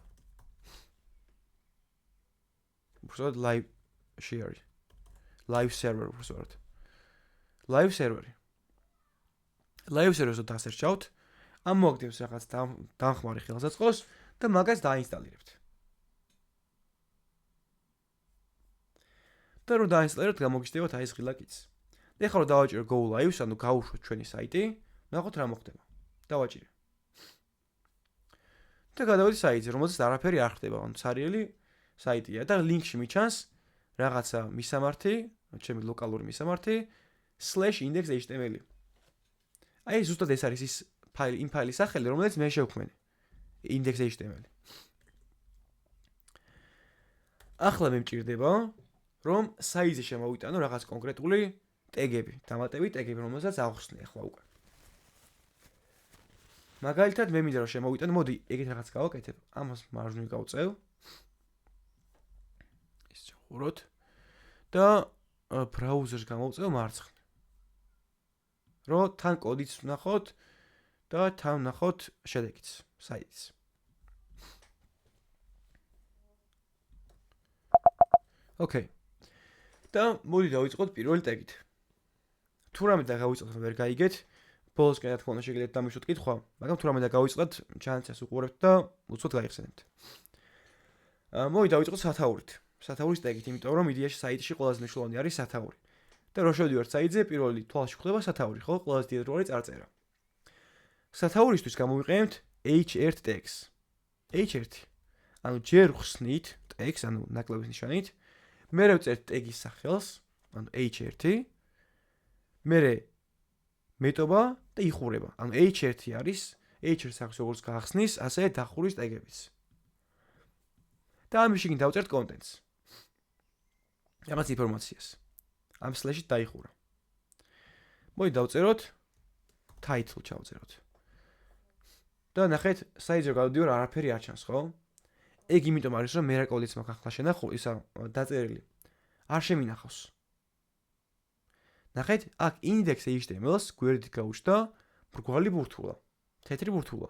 [SPEAKER 1] უბრალოდ live არის live server უბრალოდ. live server-ი. live server-ს დასერჩავთ, ამ მოაგდებს რაღაც დამხმარე ხელსაწყოს და მაგას დაინსტალირებთ. და რომ დაინსტალირებთ, გამოგიჩნდებათ აი ეს ღილაკიც. და ეხლა რომ დავაჭირო go live-ს, ანუ გავუშვოთ ჩვენი საიტი, ნახოთ რა მოხდება. დავაჭირე. და გადავედი საიტზე, რომელზეც არაფერი არ ხდება, ანუ ცარიელი საიტია და ლინკში მიჩანს რაღაცა მისამართი, ჩემი ლოკალური მისამართი /index.html. აი ზუსტად ეს არის ის ფაილი, იმ ფაილის სახელი, რომელიც მე შევქმნე. index.html. ახლა მე მჭირდება, რომ საიტზე შემოვიტანო რაღაც კონკრეტული ტეგები, დამატებით ტეგები, რომელსაც ავხსნე ახლა უკვე. მაგალითად მე მინდა რომ შემოვიტანო, მოდი ეგეთ რაღაც გავაკეთებ, ამას მარჯვნივ გავწევ. ის ჩახუროთ და ბრაუზერს გამოვწევ მარცხნივ. რომ თან კოდიც ვნახოთ და თან ვნახოთ შედეგიც, საიტის. ოკეი. და მოდი დავიწყოთ პირველი ტეგით. თუ რამე და გავიწყოთ ვერ გაიგეთ, ბოლოსკენ რა თქმა უნდა შეგიძლიათ დამიშვათ კითხვა, მაგრამ თუ რამე და გავიწყოთ, ჩანაცას უყურებთ და უცბად გაიხსენებთ. მოდი დავიწყოთ სათაურით. სათაურის ტეგით, იმიტომ რომ იდეაში საიტში ყველაზე მნიშვნელოვანი არის სათაური. და რო შევდივართ საიტზე, პირველი თვალში გვხვდება სათაური, ხო? ყველაზე დიდად რო არის წარწერა. სათაურისთვის გამოვიყენებთ h1 ტეგს. h1. ანუ ჯერ ხსნით ტეგს, ანუ ნაკლების ნიშანით, მერე ვწერთ ტეგის სახელს, ანუ h1, მერე მეტობა და იხურება. ანუ h1 არის h1 აქვს როგორც გახსნის, ასე დახურის ტეგებიც. და ამის შიგნით დავწერთ contents. რაღაც ინფორმაციას. ამ სლეშით დაიხურა. მოდი დავწეროთ title ჩავწეროთ. და ნახეთ, საიტზე გავდივარ, არაფერი არ ჩანს, ხო? ეგ იმიტომ არის, რომ მე რა კოდიც მაქვს ახლა შენახო, ისა დაწერილი. არ შემინახავს. ნახეთ, აქ index.html-ს გვერდით გავუჩნდა მრგვალი ბურთულა, თეთრი ბურთულა.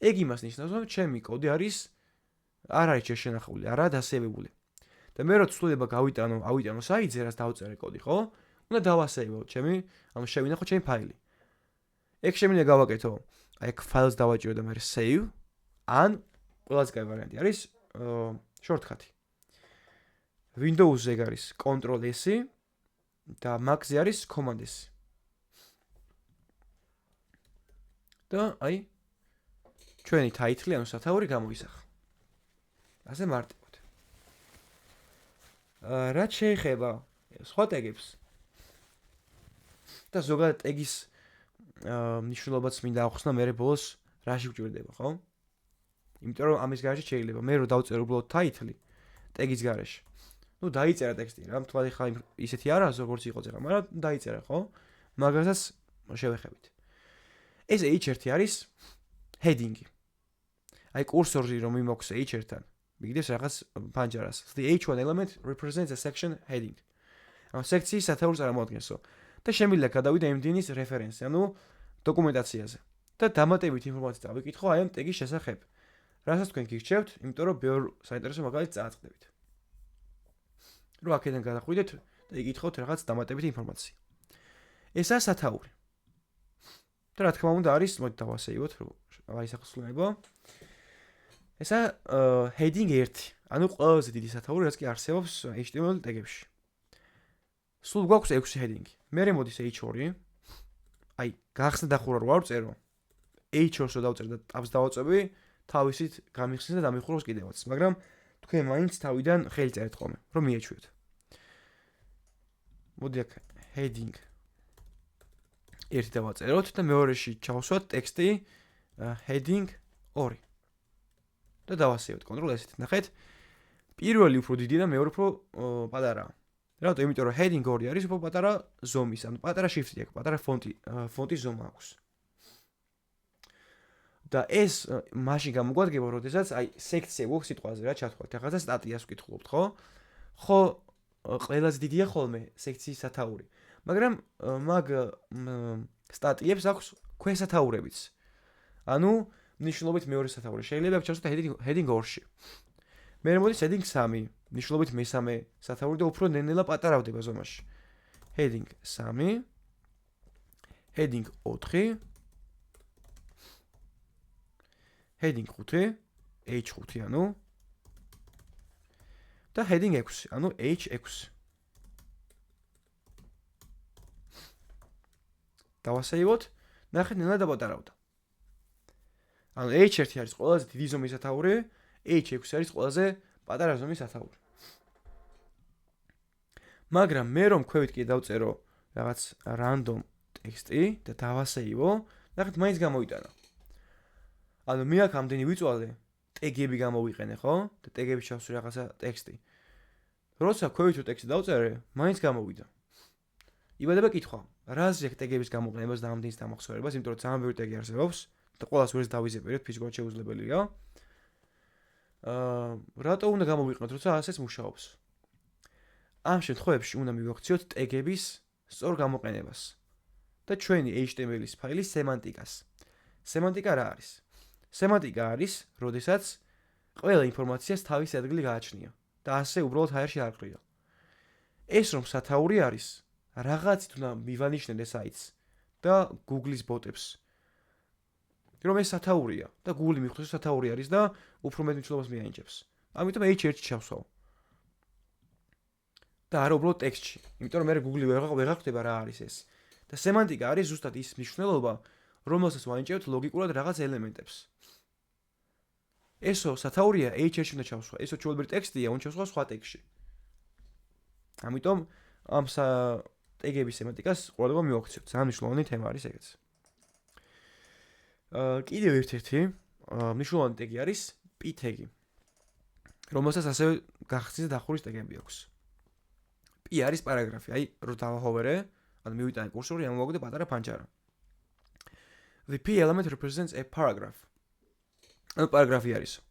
[SPEAKER 1] ეგ იმას ნიშნავს, რომ ჩემი კოდი არის არ არის შენახული, არა დასევებული. და მე რო ცვლილება ავიტანო საიტზე, რაც დავწერე კოდი, ხო? უნდა დავასეივო ჩემი, ანუ შევინახო ჩემი ფაილი. ეგ შემიძლია გავაკეთო, აი ეგ ფაილს დავაჭირო და მე save, ან ყველაზე კაი ვარიანტი არის shortcut-ი. Windows-ზე არის Ctrl+S და Mac-ზე არის Command+S. და აი ჩვენი title-ი, ანუ სათაური გამოისახა. ასე მარტივად. რაც შეეხება სხვა ტეგებს და ზოგადად ტეგის მნიშვნელობაც მინდა ახსნა მე ბოლოს რაში გვჭირდება, ხო? იმიტომ რომ ამის გარეშე შეიძლება მე რო დავწერო უბრალოდ title ტეგის გარეშე. ნუ დაიწერა ტექსტი რა, თვალი ხა ისეთი არა როგორც იყო წერა, მაგრამ დაიწერა, ხო? მაგასაც შევეხებით. ეს h1 არის heading-ი. აი კურსორი რომ იმოქს h1-თან, მიგდებს რაღაც პანჯარას. The h1 element represents a section heading. ამ სექციის სათაურს წარმოადგენსო. და შემიძლია გადავიდე MDN-ის რეფერენსზე, ანუ დოკუმენტაციაზე. და დამატებით ინფორმაციას დავიკითხო აი ამ ტეგის შესახებ. რასაც თქვენ გირჩევთ, იმიტომ რომ ბევრ საინტერესო მაგალითს წააწყდებით. რომ აქედან გადახვიდეთ და იკითხოთ რაღაც დამატებით ინფორმაცია. ესაა სათაური. და რა თქმა უნდა არის, მოდი დავასეივოთ, რომ აისახსნებო. ესა heading 1, ანუ ყველაზე დიდი სათაური, რაც კი არსებობს HTML ტეგებში. სულ გვაქვს 6 heading. მერე მოდის h2. აი, გახსნა დახურა რო არ წერო. h2-ს დავწერ და tabs დავაწევი, თავისით გამიხსნის და დამიხუროს კიდევაც. მაგრამ თქვენ მაინც თავიდან ხელი წერეთ ხოლმე, რომ მიეჩვიოთ. მოდი აქ heading 1 დავაწეროთ და მეორეში ჩავსვათ ტექსტი heading 2. და დავასეივოთ Ctrl+S-ით. ნახეთ, პირველი უფრო დიდი და მეორე უფრო პატარაა. რატო? იმიტომ რომ heading 2 არის უფრო პატარა ზომის, ანუ პატარა შრიფტი აქვს, პატარა ფონტის ზომა აქვს. და ეს მაშინ გამოგვადგება, როდესაც აი სექცია გვაქვს სიტყვაზე რა ჩათვალთ. რაღაცა სტატიას ვკითხულობთ, ხო? ხო, ყველაზე დიდია ხოლმე სექციის სათაური. მაგრამ მაგ სტატიებს აქვს ქვესათაურებიც. ანუ მნიშვნელობით მეორე სათაური. შეიძლება ჩავსვათ heading 2-ში. მე მოდის heading 3. ნიშნულობით მესამე სათაური და უფრო ნელ-ნელა პატარავდება ზომაში. Heading 3, heading 4, heading 5, H5 ანუ და heading 6, ანუ H6. დავასეივოთ, ნახეთ ნელა დაპატარავდა. ანუ H1 არის ყველაზე დიდი ზომის სათაური, H6 არის ყველაზე პატარა ზომის სათაური. მაგრამ მე რომ ქვევით კი დავწერო რაღაც random ტექსტი და დავასეივო, ნახეთ მაინც გამოიტანა. ანუ მე აქ ამდენი ვიწვალე, ტეგები გამოვიყენე, ხო? და ტეგებში ჩავსვი რაღაცა ტექსტი. როცა ქვევით ტექსტი დავწერე, მაინც გამოვიდა. იბადება კითხვა, რაზე ტეგების გამოყენებას და ამდენის დამახსოვრებას, იმიტომ რომ ძალიან ბევრი ტეგი არსებობს და ყველას ვერც დავიზეპირებთ, ფიზიკურად შეუძლებელია. რატო უნდა გამოვიყენოთ, როცა ასეც მუშაობს? ამ შემთხვევებში უნდა მივახციოთ ტეგების სწორ გამოყენებას და ჩვენი HTML-ის ფაილის სემანტიკას. სემანტიკა რა არის? სემანტიკა არის, როდესაც ყველა ინფორმაციას თავის ადგილი გააჩნია და ასე უბრალოდ ჰაერში არ ყრია. ეს რომ სათაური არის, რაღაცით უნდა მივანიშნოთ ეს საიტს და Google-ის ბოტებს. რომ ეს სათაურია და Google მიხვდეს სათაური არის და უფრო მეტ მნიშვნელობას მიანიჭებს. ამიტომ H1-ში ჩავსვავ. და არა უბრალოდ ტექსტში. იმიტომ რომ მე Google-ი ვეღარ ხვდება რა არის ეს. და სემანტიკა არის ზუსტად ის მნიშვნელობა, რომელსაც ვანიჭებთ ლოგიკურად რაღაც ელემენტებს. ესო სათაურია H1-ში უნდა ჩავსვა. ესო ჩვეულებრივი ტექსტია, უნდა ჩავსვა სხვა ტექსტში. ამიტომ ამ ტეგების სემანტიკას ყურადღება მივაქციოთ. ძალიან მნიშვნელოვანი თემა არის ეგეც. კიდევ ერთ-ერთი მნიშვნელოვანი ტეგი არის p ტეგი, რომელსაც ასევე გახსნის დახურის ტეგები აქვს. p არის პარაგრაფი, აი რო დავაჰოვერე, ანუ მივიტანე კურსორი, ამოვაგდე პატარა ფანჯარა. The p element represents a paragraph. ანუ პარაგრაფი არისო.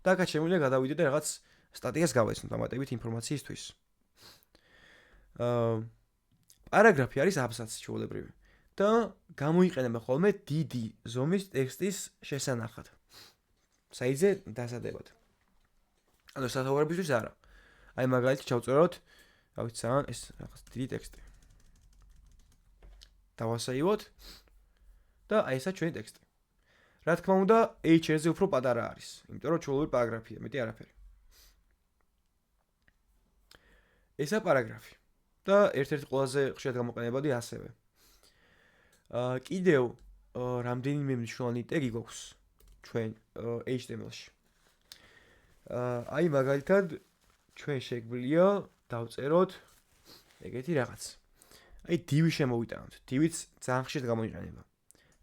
[SPEAKER 1] და აქაც შემიძლია გადავიდე და რაღაც სტატიას გავეცნო დამატებით ინფორმაციისთვის. პარაგრაფი არის აბზაცი ჩვეულებრივი და გამოიყენება ხოლმე დიდი ზომის ტექსტის შესანახად. საიტზე დასადებად. ანუ სათაურებისთვის არა. აი მაგალითად ჩავწეროთ, რა ვიცი, ძალიან ეს რაღაც დიდი ტექსტი. დავასეივოთ და აი ესა ჩვენი ტექსტი. რა თქმა უნდა, H1-ზე უფრო პატარა არის, იმიტომ რომ ჩვეულებრივი პარაგრაფია, მეტი არაფერი. ესა პარაგრაფი. და ერთ-ერთი ყველაზე ხშირად გამოყენებადი ასევე. კიდევ რამდენიმე მნიშვნელოვანი ტეგი გვაქვს ჩვენ HTML-ში. აი მაგალითად ჩვენ შეგვიძლია დავწეროთ ეგეთი რაღაც. აი div შემოვიტანოთ. div-იც ძალიან ხშირად გამოიყენება.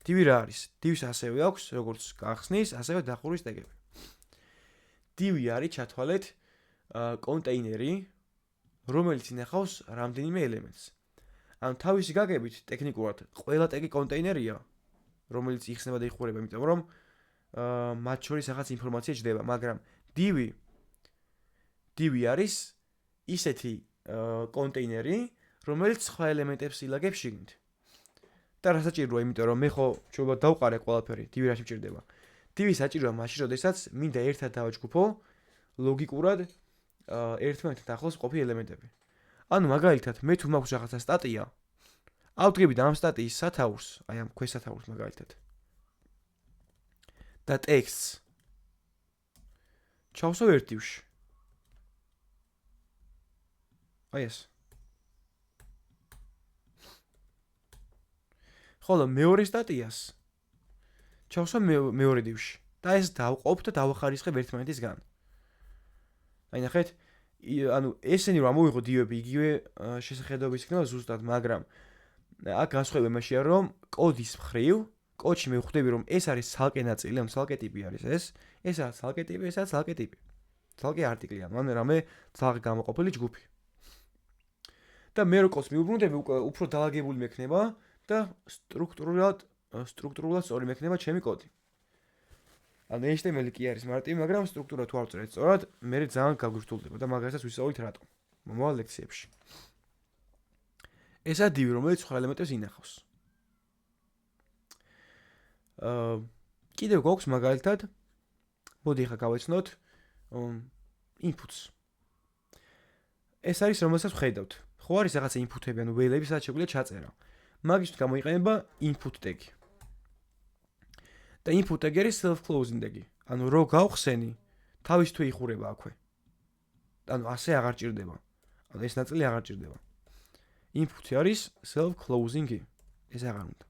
[SPEAKER 1] div რა არის? div-ს ასევე აქვს როგორც გახსნის, ასევე დახურის ტეგები. div არის ჩათვალეთ კონტეინერი, რომელიც ინახავს რამდენიმე ელემენტს. ანუ თავისი გაგებით ტექნიკურად ყველა ტეგი კონტეინერია, რომელიც იხსნება და იხურება, იმიტომ რომ მათ შორის რაღაც ინფორმაცია ჯდება, მაგრამ div არის ისეთი კონტეინერი, რომელიც სხვა ელემენტებს ილაგებს შიგნით. და რა საჭიროა, იმიტომ რომ მე ხო შეიძლება დავყარე ყველაფერი, div რა შეჭირდება. div საჭიროა მაშინ, როდესაც მინდა ერთად დავაჯგუფო ლოგიკურად ერთმანეთთან ახლოს მყოფი ელემენტები. ანუ მაგალითად, მე თუ მაქვს რაღაცა სტატია, ავდგები და ამ სტატიის სათაურს, აი ამ ქვესათაურს მაგალითად. და ტექსტს ჩავსვავ ერთ div-ში. აი ეს. ხოლო მეორე სტატიას ჩავსვავ მეორე div-ში. და ეს დავყოფ და დავახარისხებ ერთმანეთისგან. აი ნახეთ, ანუ ესენი რომ ამოვიღო div-ები იგივე შესახედაობის იქნება ზუსტად, მაგრამ აქ განსხვავება იმაშია, რომ კოდის მხრივ, კოდში მე ვხვდები, რომ ეს არის ცალკე ნაწილი, ანუ ცალკე ტიპი არის ეს, ესაც ცალკე ტიპი, ესაც ცალკე ტიპი. ცალკე არტიკლი, ანუ რამე ცალკე გამოყოფილი ჯგუფი. და მე რო კოდს მიუბრუნდები, უფრო დაალაგებული მექნება და სტრუქტურულად სწორი მექნება ჩემი კოდი. ანუ HTML კი არის მარტივი, მაგრამ სტრუქტურა თუ არ ვწერეთ სწორად, მე ძალიან გაგვირთულდება და მაგასაც ვისაუბრით რატომ მომავალ ლექციებში. ესა div, რომელიც სხვა ელემენტებს ინახავს. კიდევ გვაქვს მაგალითად, მოდი ახლა გავეცნოთ inputs. ეს არის რომელსაც ვხედავთ. ხო არის რაღაცა input-ები, ანუ ველები, სადაც შეგვიძლია ჩაწერა. მაგისთვის გამოიყენება input tag. და input tag არის self-closing tag. ანუ რო გავხსენი, თავისთვე იხურება აქვე. ანუ ასე აღარ ჭირდება. ანუ ეს ნაწილი აღარ ჭირდება. input-ი არის self-closing-ი. ეს აღარ უნდა.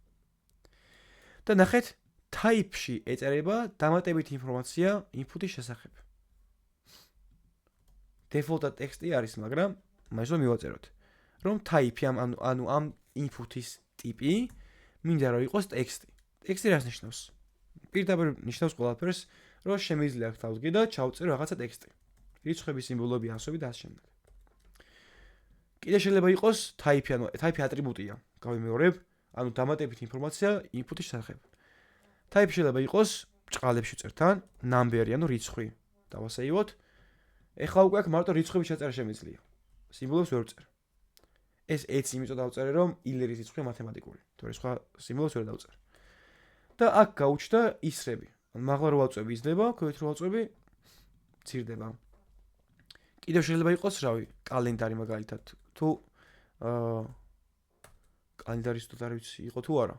[SPEAKER 1] და ნახეთ, type-ში ეწერება დამატებითი ინფორმაცია input-ის შესახებ. default-ად ტექსტი არის, მაგრამ მაინც რომ მივაწეროთ, რომ type-ი ანუ ამ input-ის ტიპი მინდა რომ იყოს ტექსტი. ტექსტი რას ნიშნავს? პირდაპირ ნიშნავს ყველაფერს, რომ შემიძლია თავსგი და ჩავწერო რაღაცა ტექსტი. რიცხვების სიმბოლოები, ასოები და ასე შემდეგ. კიდე შეიძლება იყოს type-ი, ანუ type-ი ატრიბუტია. გავიმეორებ, ანუ დამატებითი ინფორმაცია input-ის შესახებ. type შეიძლება იყოს ბრჭყალებში წერთან, number-ი, ანუ რიცხვი. დავასეივოთ. ეხლა უკვე აქ მარტო რიცხვები ჩაწერა შემიძლია. სიმბოლოებს ვერ ვწერ. ეს ეც იმიტომ დავწერე, რომ ილერის რიცხვი მათემატიკური. თორე სხვა სიმბოლოებს ვერ დავწერ. და აქ გაუჩნდა ისრები. ანუ მაღლა რო ვაწვევი იზრდება, ქვევით რო ვაწვევი მცირდება. კიდევ შეიძლება იყოს, რავი, კალენდარი მაგალითად. თუ კალენდარის თუ არ ვიცი, იყო თუ არა.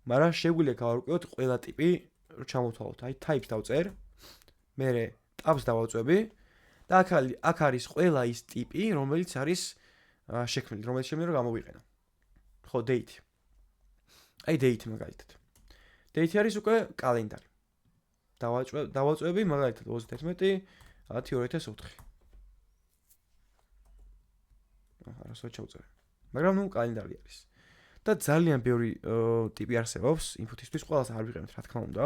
[SPEAKER 1] მაგრამ შეგვიძლია გავარკვიოთ ყველა ტიპი, რო ჩამოვთვალოთ. აი type-ს დავწერ, მერე tabs დავაწვევი და აქ არის ყველა ის ტიპი, რომელიც არის შექმნილი, რომელიც შემიძლია რომ გამოვიყენო. ხო, date. აი date მაგალითად. date არის უკვე კალენდარი. დავაწვევი მაგალითად 31/10/2004. არასოდეს ჩავწერე. მაგრამ ნუ კალენდარი არის. და ძალიან ბევრი ტიპი არსებობს input-ისთვის, ყველას არ ვიყენებთ, რა თქმა უნდა.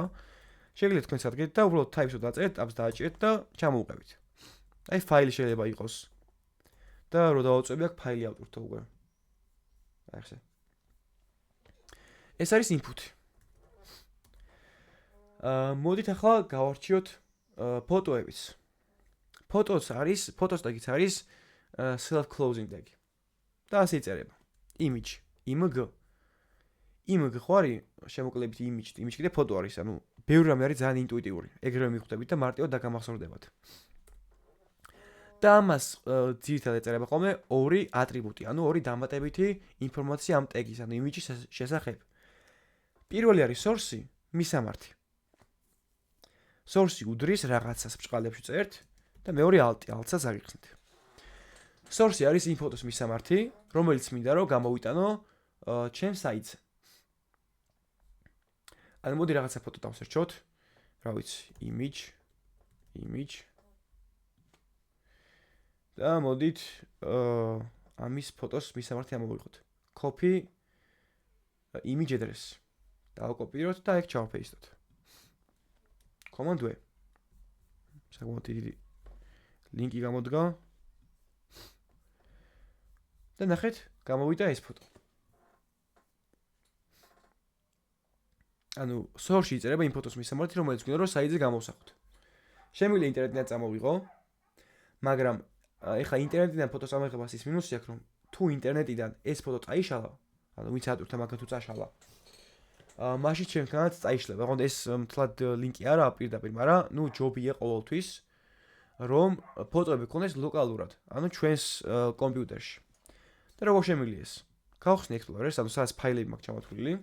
[SPEAKER 1] შეგიძლიათ თქვენ სადგეთ და უბრალოდ type-ს დაწერეთ, tabs დააჭირეთ და ჩამოუყევით. აი ფაილი შეიძლება იყოს. და რო დავაწვევი აქ ფაილი ავტვირთო უკვე. აი ესე. ეს არის input-ი. მოდით ახლა გავარჩიოთ ფოტოებიც. ფოტოს tag-იც არის self-closing tag. და ასე იწერება. image, img. img ხო არის შემოკლებით image კიდე ფოტო არის, ანუ ბევრი რამე არის ძალიან ინტუიტიური. ეგრევე მიხვდებით და მარტივად დაგამახსოვრდებათ. და ამას ძირითადად ეწერება ხოლმე ორი ატრიბუტი, ანუ ორი დამატებითი ინფორმაცია ამ tag-ის, ანუ image-ის შესახებ. პირველი არის source-ი, მისამართი. source-ი უდრის რაღაცას ბრჭყალებში წერთ და მეორე altსაც აგიხსნით. source-ი არის info-ს მისამართი, რომელიც მინდა რომ გამოვიტანო ჩემს საიტზე. ანუ მოდი რაღაცა ფოტო დავსერჩოთ. რა ვიცი, image. და მოდით ამის ფოტოს მისამართი ამოვიღოთ. copy image address. დავაკოპიროთ და ეგ ჩავპეისტოთ. command V. საკმაოდ დიდი ლინკი გამოდგა. და ნახეთ, გამოვიდა ეს ფოტო. ანუ source-ში იწერება იმ ფოტოს მისამართი, რომელიც გვინდა რომ საიტზე გამოვსახოთ. შემიძლია ინტერნეტიდან წამოვიღო, მაგრამ ეხლა ინტერნეტიდან ფოტოს ამოიღებას ის მინუსი აქვს, რომ თუ ინტერნეტიდან ეს ფოტო წაიშალა, ანუ ვინც ატვირთა მაგათ თუ წაშალა, მაშინ ჩემთანაც წაიშლება. ოღონდ ეს მთლად ლინკი არაა პირდაპირ, მაგრამ ნუ ჯობია ყოველთვის, რომ ფოტოები გქონდეს ლოკალურად, ანუ ჩვენს კომპიუტერში. და როგორ შემიძლია ეს? გავხსნი Explorer-ს, ანუ სადაც ფაილები მაქვს ჩამოთვლილი.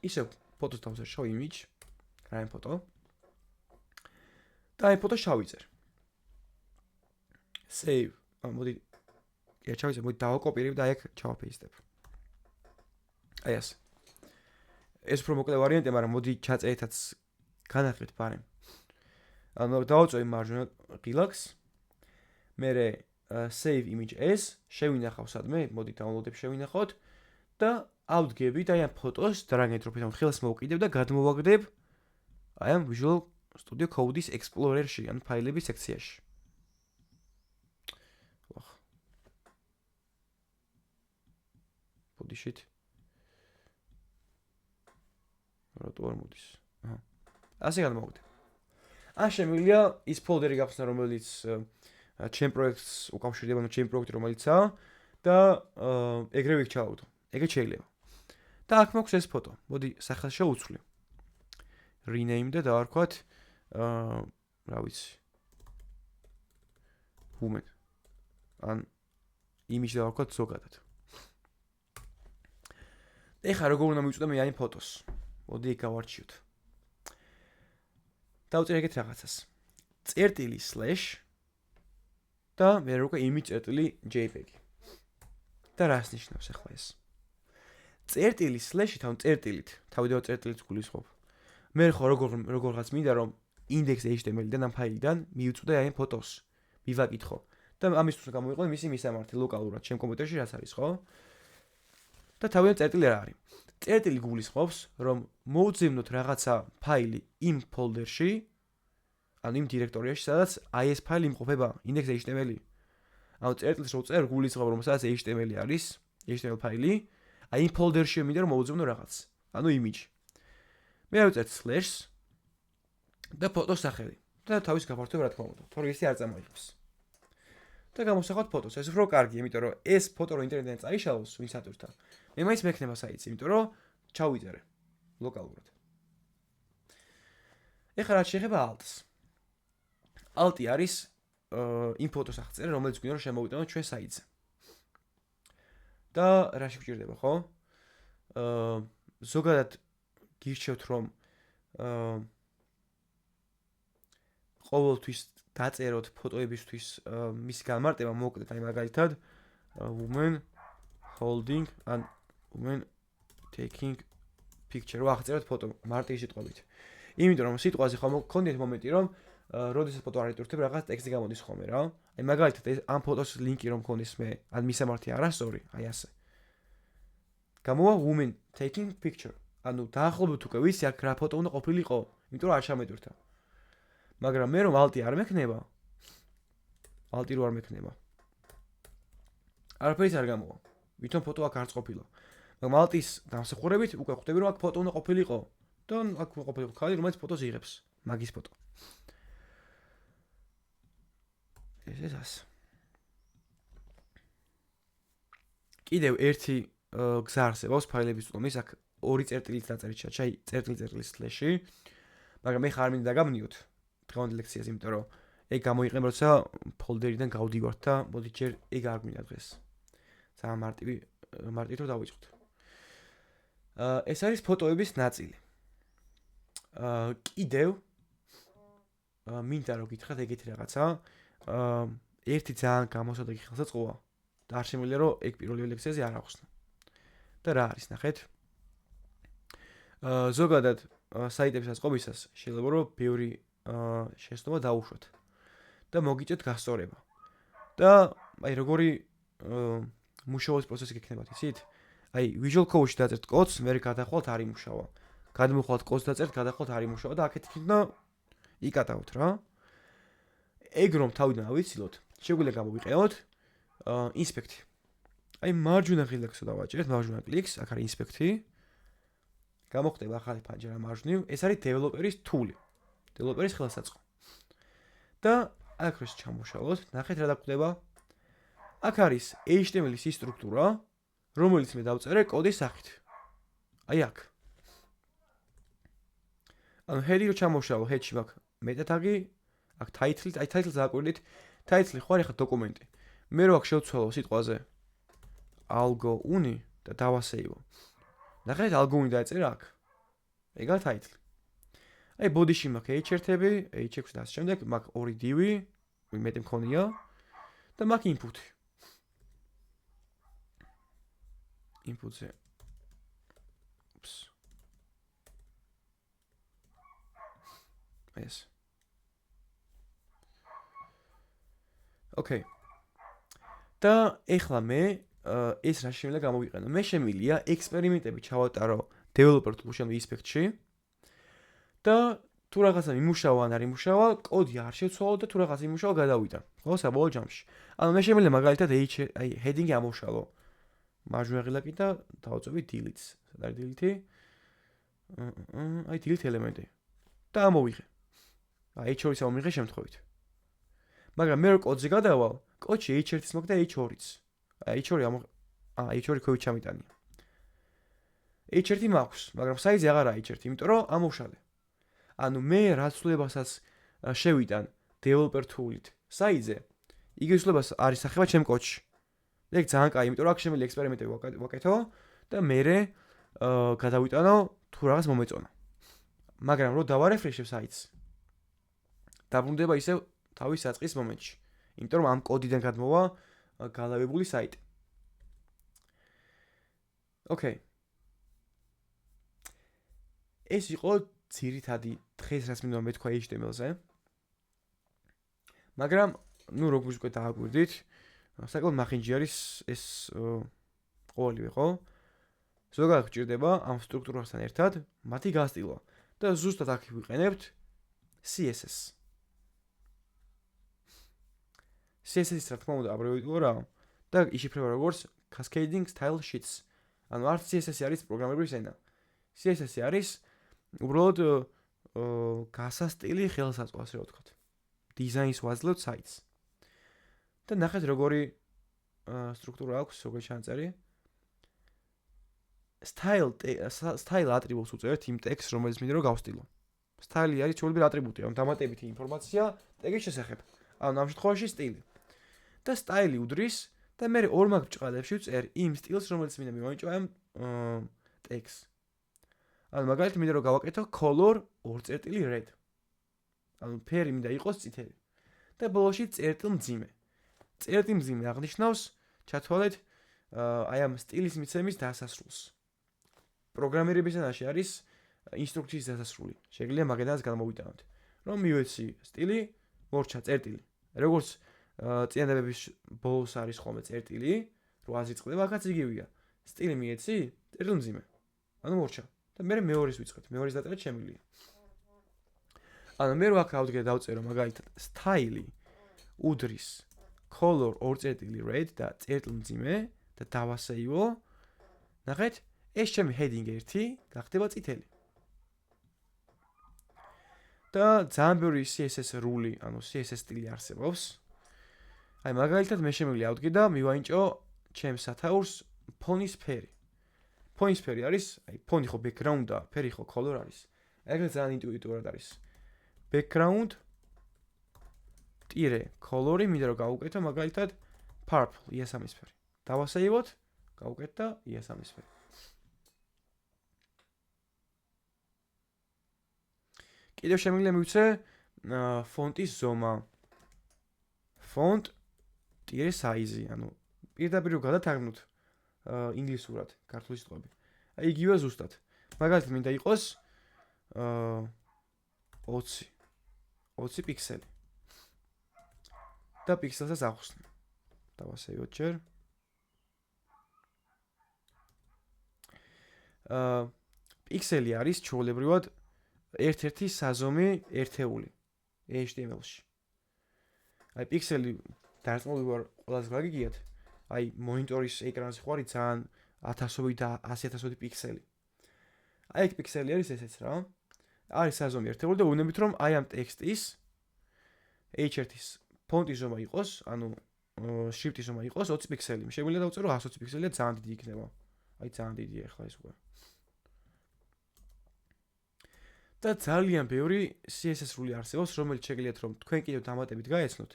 [SPEAKER 1] ისევ ფოტოს დავსერჩო image, რაიმე ფოტო. და აი ფოტო შავიწერ. Save. მოდი ჩავიწერ, მოდი დავაკოპირებ და აი აქ ჩავაპეისტებ. აი ეს. ეს უფრო მოკლე ვარიანტია, მაგრამ მოდი ჩაწერეთაც განახეთ ბარემ. ანუ დავაწვევი მარჯვენა ღილაკს. მერე save image as შევინახავ სადმე, მოდი download-ებს შევინახოთ და ავდგები და აი ამ ფოტოს drag and drop-ით ხელს მოვკიდებ და გადმოვაგდებ აი ამ Visual Studio Code-ის Explorer-ში, ანუ ფაილების სექციაში. ვახ. ბოდიშით. რატო არ მოდის? აჰა. ასე გადმოვაგდებ. ან შემიძლია ის ფოლდერი გახსნა, რომელიც ჩემ პროექტს უკავშირდება, ანუ ჩემ პროექტი რომელიცაა და ეგრევე ჩავავდო. ეგეც შეიძლება. და აქ მაქვს ეს ფოტო. მოდი სახელს შევუცვლი. rename და დავარქვათ რა ვიცი. woman. ან იმის დავარქვათ ზოგადად. ეხლა როგორ უნდა მივიწოდო მე აი ფოტოს. მოდი იქ გავარჩიოთ. დავწერე ეგეთ რაღაცას. წერტილი slash და მე როგორ image წერტილი jpeg. და რას ნიშნავს ახლა ეს? წერტილი slash-ით ან წერტილით, თავიდანვე წერტილით გულისხმობ. მე ხო როგორღაც მინდა რომ index.html-დან ამ ფაილიდან მივიწოდე აი ფოტოს. მივაკითხო. და ამისთვის გამოვიყენე მისი მისამართი ლოკალურად ჩემ კომპიუტერში რაც არის, ხო? და თავიდან წერტილი რა არის? წერტილი გულისხმობს, რომ მოვძებნოთ რაღაცა ფაილი იმ ფოლდერში, ან იმ დირექტორიაში, სადაც აი ეს ფაილი იმყოფება, index.html-ი. ანუ წერტილს რო წერ გულისხმობ, რომ სადაც html-ი არის, html ფაილი, აი იმ ფოლდერში მინდა რომ მოვძებნო რაღაც. ანუ image. მე ავწერთ slash და ფოტოს სახელი. და თავის გაფართოებ რა თქმა უნდა. თორე ისე არ წამოიღებს. და გამოსახავთ ფოტოს. ეს უფრო კარგი, იმიტომ რომ ეს ფოტო რო ინტერნეტიდან წაიშალოს ვინც ატვირთა. მე მაინც მექნება საიტი, იმიტომ რომ ჩავიწერე ლოკალურად. ეხლა რაც შეეხება alt-ს. alt-ი არის იმ ფოტოს აღწერა, რომელიც გვინდა რომ შემოვიტანოთ ჩვენ საიტზე. და რა შეგვჭირდება, ხო? ზოგადად გირჩევთ რომ ყოველთვის დაწეროთ ფოტოებისთვის მის განმარტება მოკლედ, აი მაგალითად women holding and women taking picture. ვახწეროთ ფოტო მარტივი სიტყვებით. იმიტომ რომ სიტყვაზე ხომ გქონდეთ მომენტი რომ როდესაც ფოტო არ იტვირთებ რაღაც ტექსტი გამოდის ხოლმე რა. აი მაგალითად ამ ფოტოს ლინკი რომ მქონდეს მე, ან მისამართი არასწორი, აი ასე. გამოვა women taking picture. ანუ დაახლოებით უკვე ვიცი აქ რა ფოტო უნდა ყოფილიყო, იმიტომ რომ არ ჩამეტვირთა. მაგრამ მე რომ alt-ი არ მექნება, alt-ი რო არ მექნება. არაფერი არ გამოვა. ვითომ ფოტო აქ არც ყოფილა. მაგრამ alt-ის დამსახურებით უკვე ხვდები რომ აქ ფოტო უნდა ყოფილიყო. და აქ უნდა ყოფილიყო ხალი, რომელიც ფოტოს იღებს. მაგის ფოტო. ეს ასე. კიდევ ერთი გზა არსებობს ფაილების წვდომის, აქ ორი წერტილით დაწერით ჩაი წერტილი slash-ი. მაგრამ მე ხარ მინდა დაგამნიოთ დღევანდელ ლექციაზე, იმიტომ რომ ეგ გამოიყენება, როცა ფოლდერიდან გავდივართ და მოდი ჯერ ეგ არ გვინდა დღეს. ძალიან მარტივი რომ დავიწყოთ. ეს არის ფოტოების ნაწილი. კიდევ მინდა რომ გითხრათ ეგეთი რაღაცა. ერთი ძალიან გამოსადეგი ხელსაწყოა და არ შემიძლია რომ ეგ პირველი ლექციაზე არ ახსნა. და რა არის, ნახეთ? ზოგადად საიტების აწყობისას შეიძლება რომ ბევრი შეცდომა დაუშვათ და მოგიწევთ გასწორება. და აი როგორი მუშაობის პროცესი გექნებათ, იცით? აი Visual Code-ში დაწერთ კოდს, მე გადახვალთ არ იმუშავა. გადმოხვალთ კოდს დაწერთ, გადახვალთ არ იმუშავა და აქეთ იქნება იკატავთ რა. ეგ რომ თავიდან ავიცილოთ, შეგვიძლია გამოვიყენოთ inspect-ი. აი მარჯვენა ღილაკს დავაჭერეთ, მარჯვენა კლიქს, აქ არის inspect-ი. გამოხდება ახალი პანჯარა მარჯვნივ, ეს არის დეველოპერის tool-ი. დეველოპერის ხელსაწყო. და აქ რო ჩამოშალოთ, ნახეთ რა დაგვდება. აქ არის HTML-ის ის სტრუქტურა, რომელიც მე დავწერე კოდის სახით. აი აქ. ანუ head-ი რო ჩამოშალო, head-ში მაქვს meta tag-ი, აქ title-ი, აი title-ს დააკვირდით. title-ი ხო არის ხა დოკუმენტი. მე რო აქ შევცვალო სიტყვაზე algo uni და დავასეივო. ნახეთ algo uni დაეწერა აქ. ეგა title. აი body-ში მაქვს h1-ები, h6 და ასე შემდეგ, მაქვს ორი div-ი, მეტი მქონია და მაქვს input-ი. input-ზე. ეს. Okay. და ეხლა მე ეს რა შემიძლია გამოვიყენო? მე შემიძლია ექსპერიმენტები ჩავატარო developer tool-ში, ანუ inspect-ში. და თუ რაღაცა იმუშავა ან არ იმუშავა, კოდი არ შევცვალო და თუ რაღაც იმუშავა გადავიდა. ხო, საბოლოო ჯამში. ანუ მე შემიძლია მაგალითად აი heading-ი ამოვშალო. მარჯვენა ღილაკი და დავწოვი delete-ს. სად არის delete-ი? აი delete ელემენტი. და ამოვიღე. აი h2-ს ამოვიღე შემთხვევით. მაგრამ მე რო კოდზე გადავალ, კოდში h1-ის მაქვს და h2-იც. აი h2 კოდი ჩამიტანია. h1 მაქვს, მაგრამ საიზე აღარა h1, იმიტომ რომ ამოვშალე. ანუ მე რაც ცვლილებასაც შევიტან developer tool-ით საიზე, იგი უცვლელობას არის სახება ჩემ კოდში. ეგ ძალიან კაი, იმიტომ რომ აქ შემიძლია ექსპერიმენტები ვაკეთო და მერე გადავიტანო თუ რაღაც მომეწონა. მაგრამ რო დავარეფრეშებ საიტს, დაბრუნდება ისევ თავის საწყის მომენტში. იმიტომ რომ ამ კოდიდან გადმოვა გალავებული საიტი. ოკეი. ეს იყო ძირითადი დღეს რაც მინდა მეთქვა HTML-ზე. მაგრამ ნუ როგორც უკვე დააგვირდით, საკმაოდ მახინჯი არის ეს ყოველივე, ხო? ზოგადად გვჭირდება ამ სტრუქტურასთან ერთად მათი გასტილვა და ზუსტად აქ ვიყენებთ CSS. CSS-ის რა თქმა უნდა აბრევიატურა და იშიფრება როგორც Cascading Style Sheets. ანუ არც CSS არის პროგრამირების ენა. CSS არის უბრალოდ გასასტილი ხელსაწყო, ასე რომ ვთქვათ. დიზაინს ვაძლევთ საიტს. და ნახეთ როგორი სტრუქტურა აქვს, როგორი ჩანაწერი. style ატრიბუტს უწევთ იმ ტექსტს, რომელიც მინდა რომ გავსტილო. style არის ჩვეულებრივი ატრიბუტი, ანუ დამატებითი ინფორმაცია ტეგის შესახებ. ანუ ამ შემთხვევაში სტილი. და style უდრის და მე ორ მაგ ბჭყალებში ვწერ იმ სტილს, რომელიც მინდა მივანიჭო ამ ტექსტს. ანუ მაგალითად მინდა რომ გავაკეთო color red. ანუ ფერი მინდა იყოს წითელი. და ბოლოში წერტილ მძიმე. წერტილ მძიმე აღნიშნავს ჩათვალეთ აი ამ სტილის მიცემის დასასრულს. პროგრამირების ენაში არის ინსტრუქციის დასასრული. შეგიძლია მაგედანაც გამოვიტანოთ. რომ მივეცი სტილი მორჩა წერტილი. როგორც წინადადების ბოლოს არის ხოლმე წერტილი, 800 წდება, აქაც იგივეა. სტილი მიეცი, წერტილ მძიმე. ანუ მორჩა. და მე მეორეს ვიწყებ. მეორის დაწერა შემიძლია. ანუ მე რო აქ დავწერო მაგალითად style უდრის color red და წერტილ მძიმე და დავასეივო. ნახეთ, ეს ჩემი heading 1 გახდება წითელი. და ძალიან ბევრი CSS რული, ანუ CSS სტილი არსებობს. აი მაგალითად მე შემიძლია ავდგე და მივაინჭო ჩემს სათაურს ფონის ფერი. ფონის ფერი არის, აი ფონი ხო background და ფერი ხო color არის. ეგრე ძალიან ინტუიტიურად არის. background ტირე color-ი მინდა რომ გავუკეთო მაგალითად purple იასამნისფერი. დავასეივოთ, გავუკეთ და იასამნისფერი. კიდევ შემიძლია მივცე ფონტის ზომა. font ტირე size-ი, ანუ პირდაპირ რო გადათარგმნოთ ინგლისურად ქართული სიტყვები. აი იგივე ზუსტად. მაგალითად მინდა იყოს 20 პიქსელი. და პიქსელსაც ახსნე. დავასეივოთ ჯერ. პიქსელი არის ჩვეულებრივად ერთ-ერთი საზომი ერთეული HTML-ში. აი პიქსელი დარწმუნებული ყველაზე გაგიგიათ. აი მონიტორის ეკრანზე ხო არის ძალიან 1000-ობით და 100.000 პიქსელი. აი ეგ პიქსელი არის ესეც რა. არის საზომი ერთეული და უნებით რომ აი ამ ტექსტის H1-ის ფონტის ზომა იყოს, ანუ შრიფტის ზომა იყოს 20 პიქსელი. შეგვიძლია დავწერო 120 პიქსელი და ძალიან დიდი იქნება. აი ძალიან დიდია ახლა ეს უკვე. და ძალიან ბევრი CSS რული არსებობს, რომელიც შეგიძლიათ რომ თქვენ კიდევ დამატებით გაეცნოთ.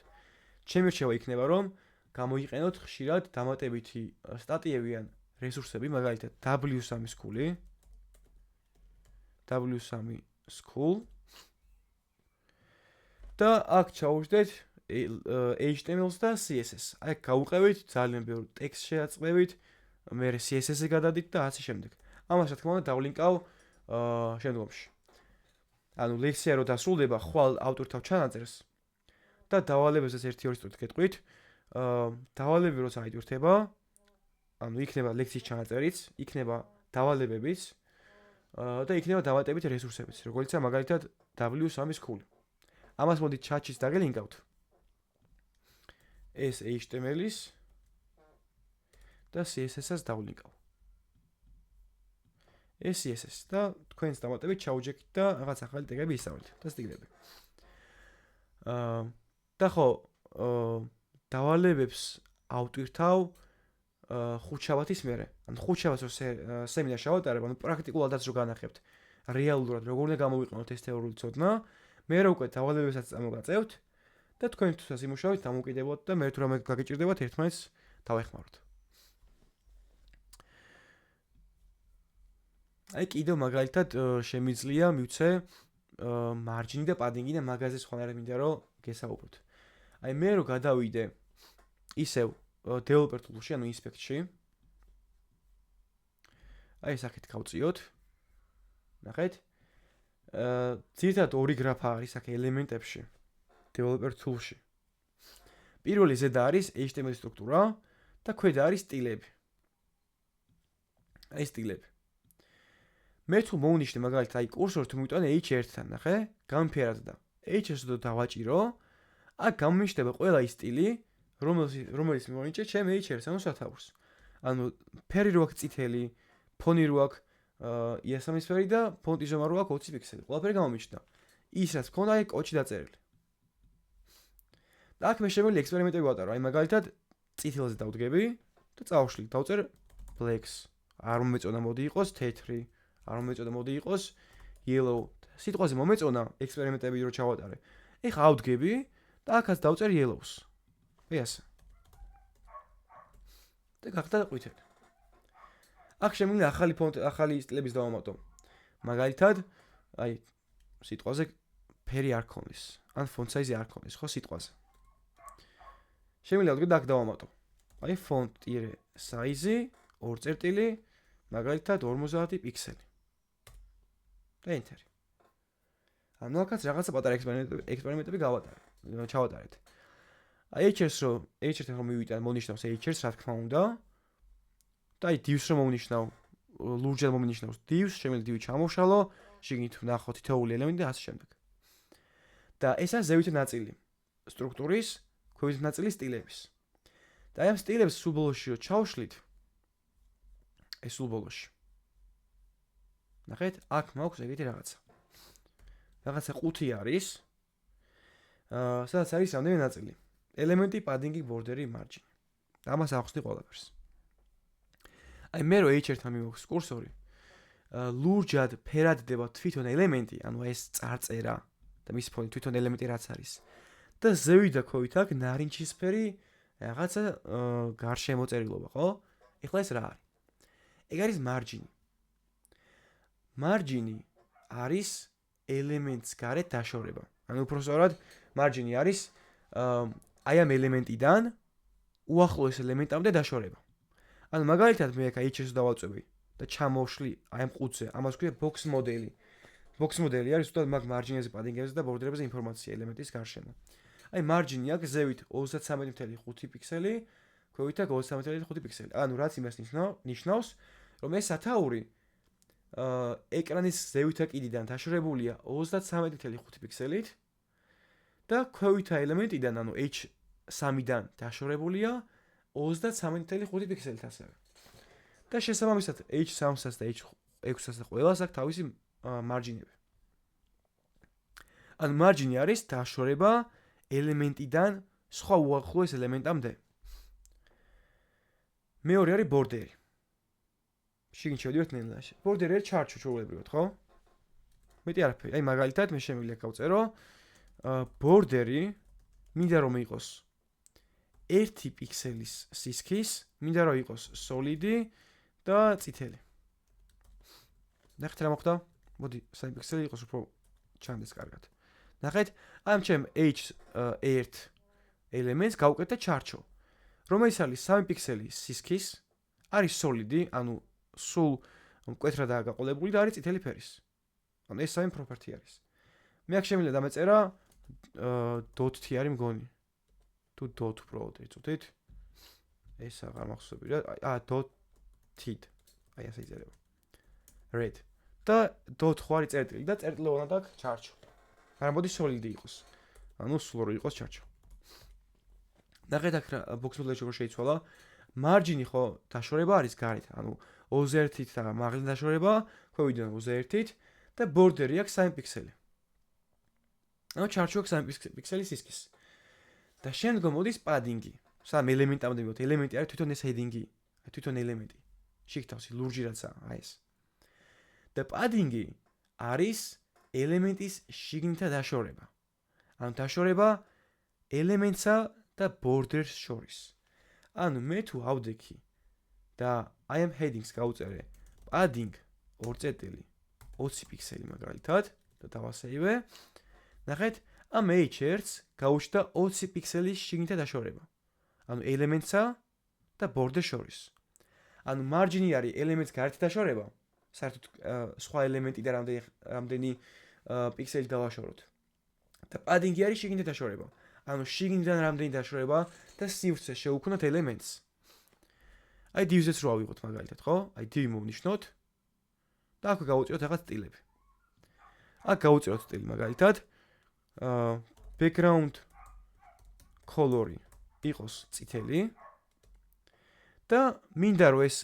[SPEAKER 1] ჩემი რჩევა იქნება რომ გამოიყენოთ ხშირად დამატებითი სტატიები ან რესურსები, მაგალითად W3 school-ი. W3 school და აქ ჩაუშვდეთ HTML-ს და CSS. აი გავუყევით ძალიან ბევრ ტექსტს შეაწყევით, მე CSS-ზე გადადით და ასე შემდეგ. ამას რა თქმა უნდა დავლინკავ შემდგომში. ანუ ლექსია რო დასრულდება, ხვალ ავტორთან ჩანაწერს და დავალებებსაც 1-2 სტრუქტ გეტყვით. დავალებები როცა აიტვირთება, ანუ იქნება ლექსის ჩანაწერიც, იქნება დავალებებიც და იქნება დამატებით რესურსებიც, როგორიცაა მაგალითად W3 school. ამას მოდით ჩატში დაგელინკავთ. ეს HTML-ის და CSS-ს დავლინკავ. ეს CSS და თქვენს დამატებით ჩაუჯექით და რაღაც ახალი ტეგები ისწავლეთ და სტილები. და ხო, დავალებებს ავტვირთავ ხუთშაბათის მერე. ანუ ხუთშაბათს რო სემინარს შევატარებ, ანუ პრაქტიკულადაც რო განახებთ, რეალურად როგორ უნდა გამოვიყენოთ ეს თეორიული ცოდნა, მე რო უკვე დავალებებსაც წამოვაწევთ და თქვენ თვითონაც იმუშავეთ დამოუკიდებლად და მე თუ რამე გაგიჭირდებათ ერთმანეთს დავეხმაროთ. აი კიდევ მაგალითად შემიძლია მივცე მარჯინი და პადინგი და მაგაზე სხვანაირად მინდა რომ გესაუბროთ. აი მე რო გადავიდე ისევ developer tool-ში, ანუ inspect-ში. აი ეს აქეთ გავწიოთ. ნახეთ. ძირითადად ორი გრაფა არის აქ ელემენტებში developer tool-ში. პირველი ზედა არის HTML სტრუქტურა და ქვედა არის სტილები. აი სტილები. მე თუ მოვნიშნე მაგალითად აი კურსორს თუ მივიტანე H1-თან, ნახე? გამიფერად და H-ს თუ დავაჭირო, აქ გამომიშლება ყველა ის სტილი, რომელიც მოვინიჭე ჩემ H1-ს, ანუ სათაურს. ანუ ფერი რო აქვს წითელი, ფონი რო აქვს იასამის ფერი და ფონტის ზომა რო აქვს 20 პიქსელი. ყველაფერი გამომიჩნდა. ის რაც მქონდა აი კოჩი დაწერილი. და აქ მე შემიძლია ექსპერიმენტები ვატარო. აი მაგალითად წითელზე დავდგები და წავშლი, დავწერ blacks. არ მომეწონა მოდი იყოს თეთრი. არ მომეწონა მოდი იყოს yellow. სიტყვაზე მომეწონა ექსპერიმენტები რო ჩავატარე. ეხა ავდგები და აქაც დავწერ yellows. აი ასე. და გახდა ყვითელი. აქ შემიძლია ახალი სტილების დავამატო. მაგალითად, აი სიტყვაზე ფერი არ ქონდეს, ან font size არ ქონდეს, ხო სიტყვაზე. შემიძლია ვდგე და აქ დავამატო. აი font-size 2 წერტილი, მაგალითად 50 პიქსელი. და enter. ანუ აქაც რაღაცა პატარა ექსპერიმენტები ჩავატარეთ. აი H1-ს რომ მივიტან მონიშნავს H1-ს, რა თქმა უნდა. და აი divs რომ მომნიშნავ, ლურჯად მომნიშნავს divs, შემიძლია div ჩამოვშალო, შიგნით ვნახო თითოეული ელემენტი და ასე შემდეგ. და ესაა ზევითი ნაწილი სტრუქტურის, ქვევითი ნაწილი სტილების. და აი ამ სტილებს სულ ბოლოში ჩავშლით. ეს სულ ბოლოში. ნახეთ, აქ მაქვს ეგეთი რაღაცა. რაღაცა ყუთი არის. სადაც არის რამდენიმე ნაწილი. ელემენტი, პადინგი, ბორდერი, მარჯინი. და ამას ახსნი ყველაფერს. აი მე რო H1-თან მივაქვს კურსორი, ლურჯად ფერადდება თვითონ ელემენტი, ანუ ეს წარწერა და მის ფონი თვითონ ელემენტი რაც არის. და ზევით და ქვევით აქ ნარინჯისფერი რაღაცა გარშემოწერილობა, ხო? ეხლა ეს რა არის? ეგ არის მარჯინი. მარჯინი არის ელემენტს გარეთ დაშორება. ანუ უბრალოდ მარჯინი არის აი ამ ელემენტიდან უახლოეს ელემენტამდე დაშორება. ანუ მაგალითად მე აქ H-ს დავაწვევი და ჩამოვშლი აი ამ ყუთზე, ამას ქვია box მოდელი. box მოდელი არის უბრალოდ მაგ მარჯინებზე, პადინგებზე და ბორდერებზე ინფორმაცია ელემენტის გარშემო. აი მარჯინი აქ ზევით 33.5 პიქსელი, ქვევით აქ 23.5 პიქსელი. ანუ რაც იმას ნიშნავს, რომ ეს სათაური ეკრანის ზევითა კიდიდან დაშორებულია 33.5 პიქსელით და ქვევითა ელემენტიდან, ანუ H3-დან დაშორებულია 33.5 პიქსელით ასევე. და შესაბამისად H3-ს და H6-ს და ყველას აქვს თავისი მარჯინები. ანუ მარჯინი არის დაშორება ელემენტიდან სხვა უახლოეს ელემენტამდე. მეორე არის ბორდერი. შიგნით შევდივართ ნელ-ნელა. ბორდერი არის ჩარჩო ჩვეულებრივად, ხო? მეტი არაფერი. აი მაგალითად მე შემიძლია გავწერო ბორდერი მინდა რომ იყოს 1 პიქსელის სისქის, მინდა რომ იყოს solid-ი და წითელი. ნახეთ რა მოხდა? მოდი 3 პიქსელი იყოს უფრო ჩანდეს კარგად. ნახეთ, ამ ჩემ H1 ელემენტს გავუკეთე ჩარჩო, რომელიც არის 3 პიქსელის სისქის, არის solid-ი, ანუ სულ მკვეთრადაა გაყოლებული და არის წითელი ფერის. ანუ ეს სამი property არის. მე აქ შემიძლია დამეწერა .t არის მგონი. თუ dot უბრალოდ ეწოდეთ. ეს აღარ მახსოვები რა. .t. აი ასე იწერება. red. და dot ხო არის წერტილი და წერტილოვანად აქ ჩარჩო. მაგრამ მოდი solid-ი იყოს. ანუ სულ რო იყოს ჩარჩო. ნახეთ აქ box model-ში როგორ შეიცვალა. მარჯინი ხო დაშორება არის გარეთ, ანუ 21-ით და მაღლის დაშორება, ქვევიდან 21-ით და ბორდერი აქვს 3 პიქსელი. ანუ ჩარჩო აქვს 3 პიქსელი სისქის. და შემდგომ მოდის პადინგი. სამ ელემენტამდე მივიდეთ. ელემენტი არის თვითონ ეს heading-ი, თვითონ ელემენტი. შიგთავსი ლურჯი რაცა, აი ეს. და პადინგი არის ელემენტის შიგნითა დაშორება. ანუ დაშორება ელემენტსა და ბორდერს შორის. ანუ მე თუ ავდექი და I am headings გავუწერე padding 2.20 პიქსელი მაგალითად და დავასეივე. ნახეთ, ამ h-ს გაუჩნდა 20 პიქსელის შიგნითა დაშორება. ანუ ელემენტსა და ბორდერს შორის. ანუ მარჯინი არის ელემენტს გარეთ დაშორება. საერთოდ სხვა ელემენტი და რამდენი პიქსელი დავაშოროთ. და padding-ი არის შიგნითა დაშორება. ანუ შიგნიდან რამდენი დაშორება და სივრცე შევუქმნათ ელემენტს. აი div-ზეც რო ავიღოთ მაგალითად, ხო? აი div მოვნიშნოთ და აქ გავუწიოთ რაღაც სტილები. აქ გავუწიოთ სტილი მაგალითად background color-ი იყოს წითელი და მინდა რომ ეს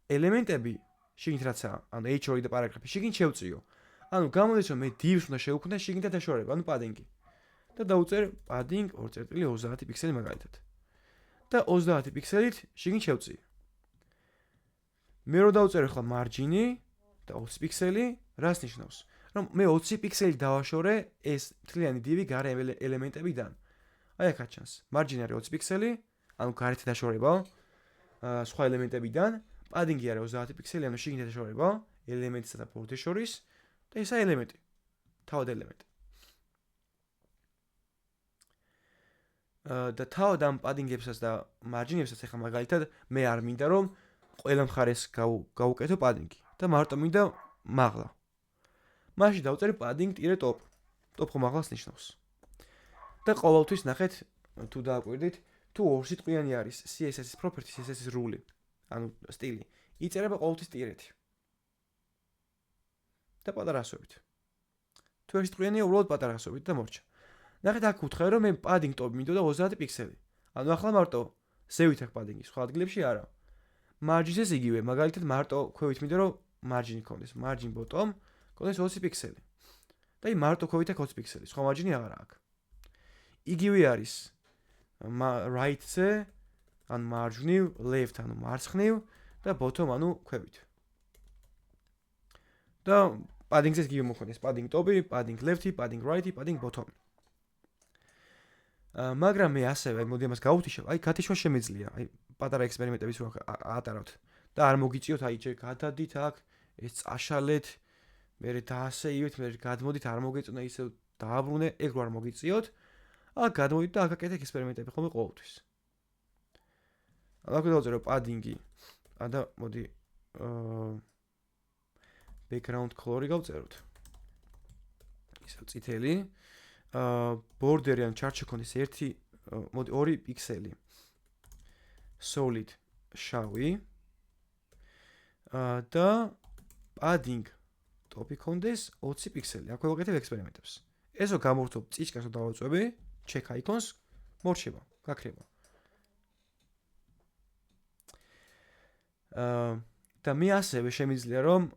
[SPEAKER 1] ელემენტები შიგნით რაცაა, ანუ h2 და პარაგრაფი შიგნით შევწიო. ანუ გამოდის რომ მე div-ს უნდა შევუქმნას შიგნითა დაშორება, ანუ padding-ი. და დავუწერ padding 2.30 პიქსელი მაგალითად. და 30 პიქსელით შიგნით შევწიე. მე რო დავუწერ ახლა მარჯინი და 20 პიქსელი, რას ნიშნავს? რომ მე 20 პიქსელი დავაშორე ეს მთლიანი div-ი გარე ელემენტებიდან. აი აქ ჩანს. მარჯინი არის 20 პიქსელი, ანუ გარეთ დაშორება სხვა ელემენტებიდან, padding-ი არის 30 პიქსელი, ანუ შიგნით დაშორება ელემენტსა და ბორდერს შორის და ესა ელემენტი. თავად ელემენტი. და თავად ამ padding-ებსაც და მარჯინებსაც ახლა მაგალითად მე არ მინდა რომ ყველა მხარეს გავუკეთო padding-ი და მარტო მინდა მაღლა. მაშინ დავწერე padding-top. top ხომ მაღლას ნიშნავს. და ყოველთვის ნახეთ თუ დააკვირდით, თუ ორ სიტყვიანი არის CSS-ის property, CSS-ის rule, ანუ სტილი, იწერება ყოველთვის ტირეთი. და პატარა ასოებით. თუ ერთ სიტყვიანია უბრალოდ პატარა ასოებით და მორჩა. ნახეთ აქ უთხრა რომ მე padding top მინდოდა 30 პიქსელი. ანუ ახლა მარტო ზევით აქ padding-ი, სხვა ადგილებში არა. margin-ს იგივე, მაგალითად მარტო ქვევით მინდა რომ margin-ი ქონდეს, margin bottom ქონდეს 20 პიქსელი. და აი მარტო ქვევით აქ 20 პიქსელი, სხვა margin-ი აღარა აქვს. იგივე არის right-ზე, ან მარჯვნივ, left ანუ მარცხნივ და bottom ანუ ქვევით. და padding-ზე იგივე მოხდეს, padding top-ი, padding left-ი, padding right-ი, padding bottom-ი. მაგრამ მე ასევე მოდი ამას გავუთიშებ, აი გათიშვა შემიძლია, აი პატარა ექსპერიმენტებიც რო ატარავთ და არ მოგიწიოთ, აი ჯერ გადადით აქ, ეს წაშალეთ, მერე დაასეივეთ, მერე გადმოდით, არ მოგეწონა ისევ დააბრუნე, ეგ რო არ მოგიწიოთ, აქ გადმოდით და აქ აკეთეთ ექსპერიმენტები ხოლმე ყოველთვის. აქ დავწერე padding-ი, და მოდი background color-ი გავწეროთ. ისევ წითელი. border-ი ან chart შექონდეს 2 პიქსელი solid შავი და padding top-ი ქონდეს 20 პიქსელი. აქ ვაკეთებ ექსპერიმენტებს. ესო გამორთობ წიჩკას რო დავაწვევი, check icons მორჩება, გაქრება. და მე ასევე შემიძლია რომ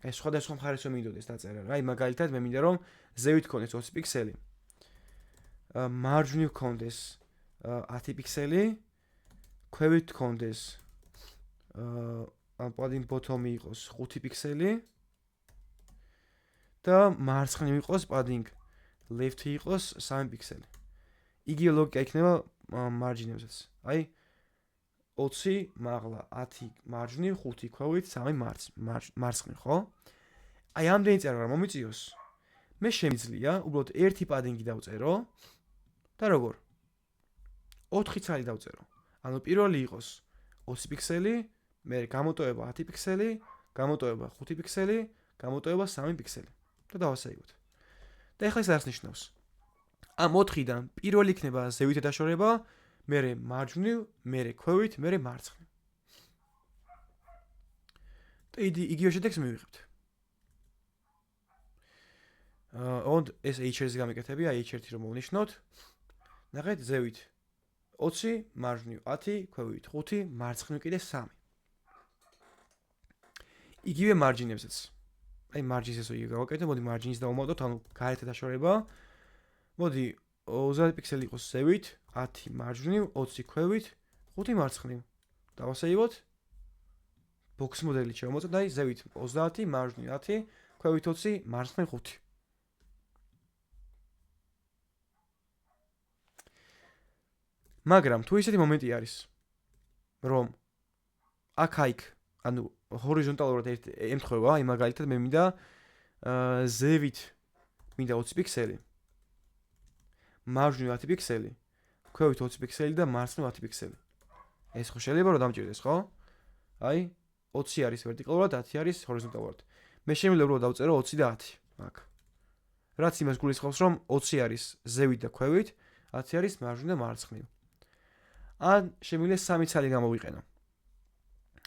[SPEAKER 1] ეს სხვადასხვა მხარეს რომ მინდოდეს დაწერა. აი მაგალითად მე მინდა რომ ზევით ქონდეს 20 პიქსელი. მარჯვნივ ქონდეს 10 პიქსელი, ქვევით ქონდეს padding bottom-ი იყოს 5 პიქსელი და მარცხნივ იყოს padding left-ი იყოს 3 პიქსელი. იგივე ლოგიკა იქნება მარჯინებზეც. აი 20 მაღლა, 10 მარჯვნივ, 5 ქვევით, 3 მარცხნივ, ხო? აი ამდენი წერა რომ მომიწიოს, მე შემიძლია უბრალოდ ერთი padding-ი დავწერო და როგორ? 4 ცალი დავწერო. ანუ პირველი იყოს 20 პიქსელი, მე გამოტოვება 10 პიქსელი, გამოტოვება 5 პიქსელი, გამოტოვება 3 პიქსელი და დავასაივოთ. და ეხლა ეს არს ნიშნავს. ამ 4-დან პირველი იქნება ზევითი დაშორება, მერე მარჯვნივ, მერე ქვევით, მერე მარცხნივ. და იგივე შედეგს მივიღებთ. ond ეს h-ს გამიკეთები, აი h1 რომ მოვნიშნოთ. ნახეთ, ზევით 20, მარჯვნივ 10, ქვევით 5, მარცხნივ კიდე 3. იგივე მარჯინებზეც. აი მარჯინს ესო იგივე გავაკეთე, მოდი მარჯინს დავუმატოთ, ანუ გარეთ დაშორება. მოდი 30 პიქსელი იყოს ზევით, 10 მარჯვნივ, 20 ქვევით, 5 მარცხნივ. დავასეივოთ. box მოდელი შევამოწმოთ, აი ზევით 30, მარჯვნივ 10, ქვევით 20, მარცხნივ 5. მაგრამ თუ ისეთი მომენტი არის, რომ აქ-აიქ, ანუ ჰორიზონტალურად ემთხვევა, აი მაგალითად მე მინდა ზევით მინდა 20 პიქსელი, მარჯვნივ 10 პიქსელი, ქვევით 20 პიქსელი და მარცხნივ 10 პიქსელი. ეს ხო შეიძლება რომ დამჭირდეს, ხო? აი 20 არის ვერტიკალურად, 10 არის ჰორიზონტალურად. მე შემიძლია უბრალოდ დავწერო 20 და 10 აქ. რაც იმას გულისხმობს, რომ 20 არის ზევით და ქვევით, 10 არის მარჯვნივ და მარცხნივ. ან შემიძლია სამი ცალი გამოვიყენო.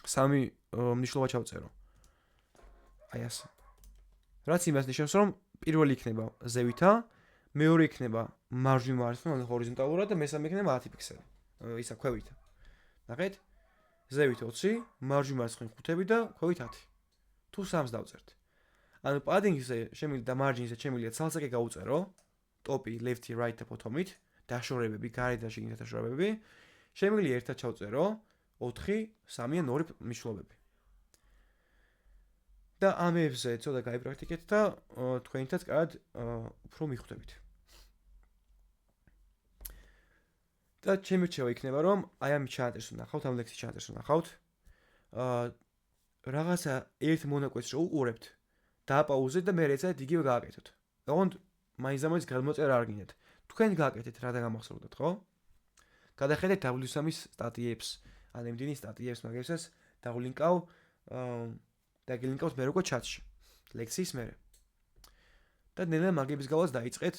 [SPEAKER 1] სამი მნიშვნელობა ჩავწერო. აი ასე. რაც იმას ნიშნავს, რომ პირველი იქნება ზევითა, მეორე იქნება მარჯვნივ მარცხნივ, ანუ ჰორიზონტალურად და მესამე იქნება 10 პიქსელი. ისა ქვევით. ნახეთ? ზევით 20, მარჯვნივ მარცხნივ 5 და ქვევით 10. თუ 3-ს დავწერთ. ანუ პადინგზე შემიძლია და მარჯინზე შემიძლია ცალსაკე გავუწერო, ტოპი, left, right და bottom-ით, დაშორებები, გარეთ და შიგნით დაშორებები. შემიძლია ერთად ჩავწერო 4, 3 ან 2 მნიშვნელობები. და ამებზე ცოტა გაიპრაქტიკეთ და თქვენითაც კარგად უფრო მიხვდებით. და ჩემი რჩევა იქნება, რომ აი ამ ჩანაწერს ვნახავთ, ამ ლექსის ჩანაწერს ვნახავთ. რაღაცა ერთ მონაკვეთს რო უყურებთ, დააპაუზეთ და მე ეცადეთ იგივე გააკეთოთ. ოღონდ მაინც გადმოწერა არ გინდათ. თქვენ გააკეთეთ რა და გამახსოვრდეთ, ხო? გადახედეთ W3-ის სტატიებს, ან MDN-ის სტატიებს, მაგასაც დავლინკავ და გილინკავს მე როგორ ჩატში. ლექსიის მერე. და ნელა მაგების გავლას დაიწყეთ,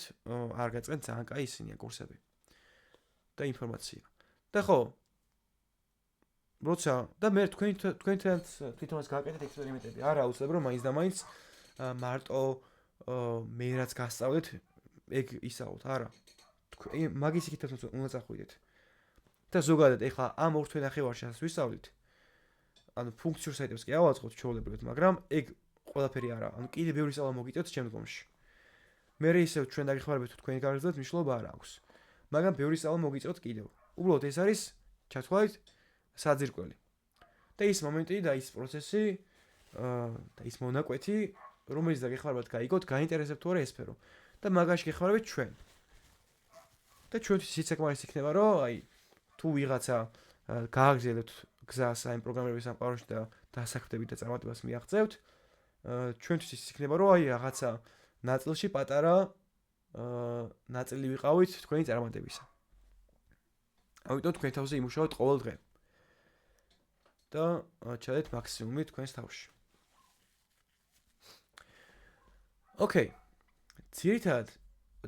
[SPEAKER 1] არ გაწყეთ ძალიან კაი ისინია კურსები. და ინფორმაცია. და ხო, როცა და მე თვითონაც გააკეთეთ ექსპერიმენტები. არა აუცილებლად რომ მაინც და მაინც მარტო მე რაც გასწავლეთ, ეგ ისაუთ, არა. მაგის იქითაც უნდა წახვიდეთ. და ზოგადად ეხლა ამ ორ თვენახევარში ასე ვისწავლით. ანუ ფუნქციურ საიტებს კი ავაწყოთ ჩვეულებრივად, მაგრამ ეგ ყველაფერი არა. ანუ კიდე ბევრი სწავლა მოგიწევთ შემდგომში. მე ისევ ჩვენ დაგეხმარებით თქვენი გაგრძელოთ მნიშვნელობა არ აქვს. მაგრამ ბევრი სწავლა მოგიწევთ კიდევ. უბრალოდ ეს არის ჩათვალით საძირკველი. და ის მომენტი და ის პროცესი და ის მონაკვეთი, რომელიც დაგეხმარებათ გაიგოთ, გაინტერესებთ თუ არა ეს სფერო. და მაგაში გეხმარებით ჩვენ. და ჩვენთვის ისიც საკმარისი იქნება, რომ აი თუ ვიღაცა გააგრძელებთ გზას აი პროგრამირების სამყაროში და დასაქმდებით და წარმატებას მიაღწევთ, ჩვენთვის ის იქნება, რომ აი რაღაცა ნაწილში პატარა ნაწილი ვიყავით თქვენი წარმატებისა. ამიტომ თქვენ თავზე იმუშაოთ ყოველ დღე. და ჩადეთ მაქსიმუმი თქვენს თავში. ოკეი. ძირითადად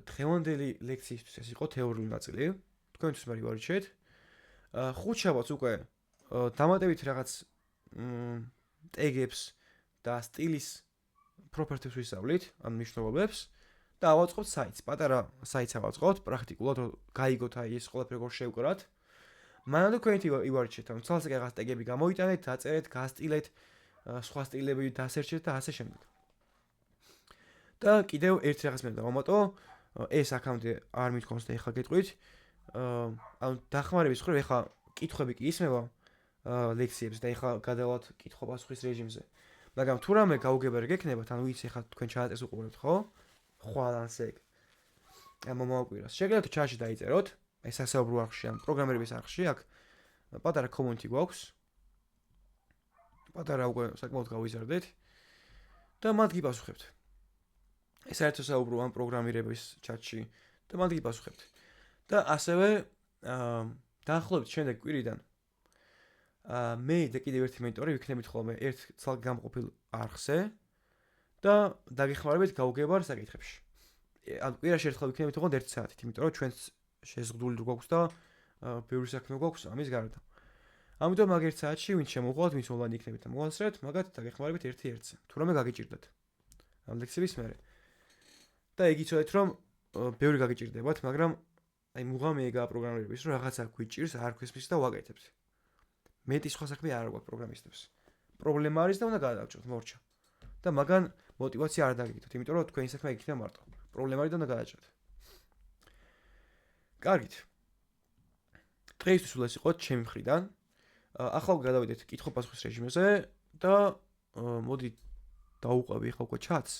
[SPEAKER 1] დღევანდელი ლექციისთვის ეს იყო თეორიული ნაწილი. თქვენთვის მე ვარჩიეთ. ხუთშაბათს უკვე დამატებით რაღაც ტეგებს და სტილის პროპერტებს ვისწავლით, ან მნიშვნელობებს და ავაწყობთ საიტს. პატარა საიტს ავაწყობთ პრაქტიკულად, რომ გაიგოთ აი ეს ყველაფერი როგორ შევკრათ. მანამდე თქვენით ივარჩიეთ, ანუ ცალსაკე რაღაც ტეგები გამოიტანეთ, დაწერეთ, გასტილეთ, სხვა სტილები დასერჩეთ და ასე შემდეგ. და კიდევ ერთ რაღაც მე დავამატო, ეს აქამდე არ მithქვამს და ეხლა გეტყვით. ანუ დახმარების მხრივ ეხლა კითხვები კი ისმევა ლექციებს და ეხლა გადავალთ კითხვა-პასუხის რეჟიმზე. მაგრამ თუ რამე გაუგებარი გექნებათ, ანუ იცი ეხლა თქვენ ჩანაწერს უყურებთ, ხო? ხვალ ანს ეგ. მომაკვირას. შეგიძლიათ ჩატში დაიწეროთ, ეს სასაუბრო არხში, ან პროგრამირების არხში, აქ პატარა community გვაქვს. პატარა უკვე საკმაოდ გავიზარდეთ და მათ გიპასუხებთ. ეს საერთო საუბრო ამ პროგრამირების ჩატში და მათ გიპასუხებთ. და ასევე დაახლოებით შემდეგ კვირიდან მე და კიდევ ერთი მენტორი ვიქნებით ხოლმე ერთ ცალკე გამყოფილ არხზე და დაგეხმარებით გაუგებარ საკითხებში. ანუ კვირაში ერთხელ ვიქნებით ოღონდ 1 საათით, იმიტომ რომ ჩვენს შეზღუდული დრო გვაქვს და ბევრი საქმე გვაქვს ამის გარდა. ამიტომ მაგ 1 საათში ვინც შემოუღალთ, ვინც ონლაინ იქნებით და მოვასწრეთ, მაგათ დაგეხმარებით 1-1-ზე. თუ რამე გაგიჭირდათ. ამ ლექციების მერე. და ეგ იცოდეთ რომ ბევრი გაგიჭირდებათ, მაგრამ აი მუღამი ეგაა პროგრამირების, რომ რაღაცა გვიჭირს, არ ქვესმის და ვაკეთებთ. მეტი სხვა საქმე არ აქვს პროგრამისტებს. პრობლემა არის და უნდა გადავჭროთ, მორჩა. და მაგან мотиваცია არ დაგიგდოთ, იმიტომ რომ თქვენი საქმე იქნება მარტო. პრობლემა არის და უნდა გადავჭროთ. კარგით. დღეისთვის სულ ეს იყო ჩემი მხრიდან. ახლა გადავიდეთ კითხვა-პასუხის რეჟიმზე და მოდი დავუყვები ახლა უკვე ჩატს.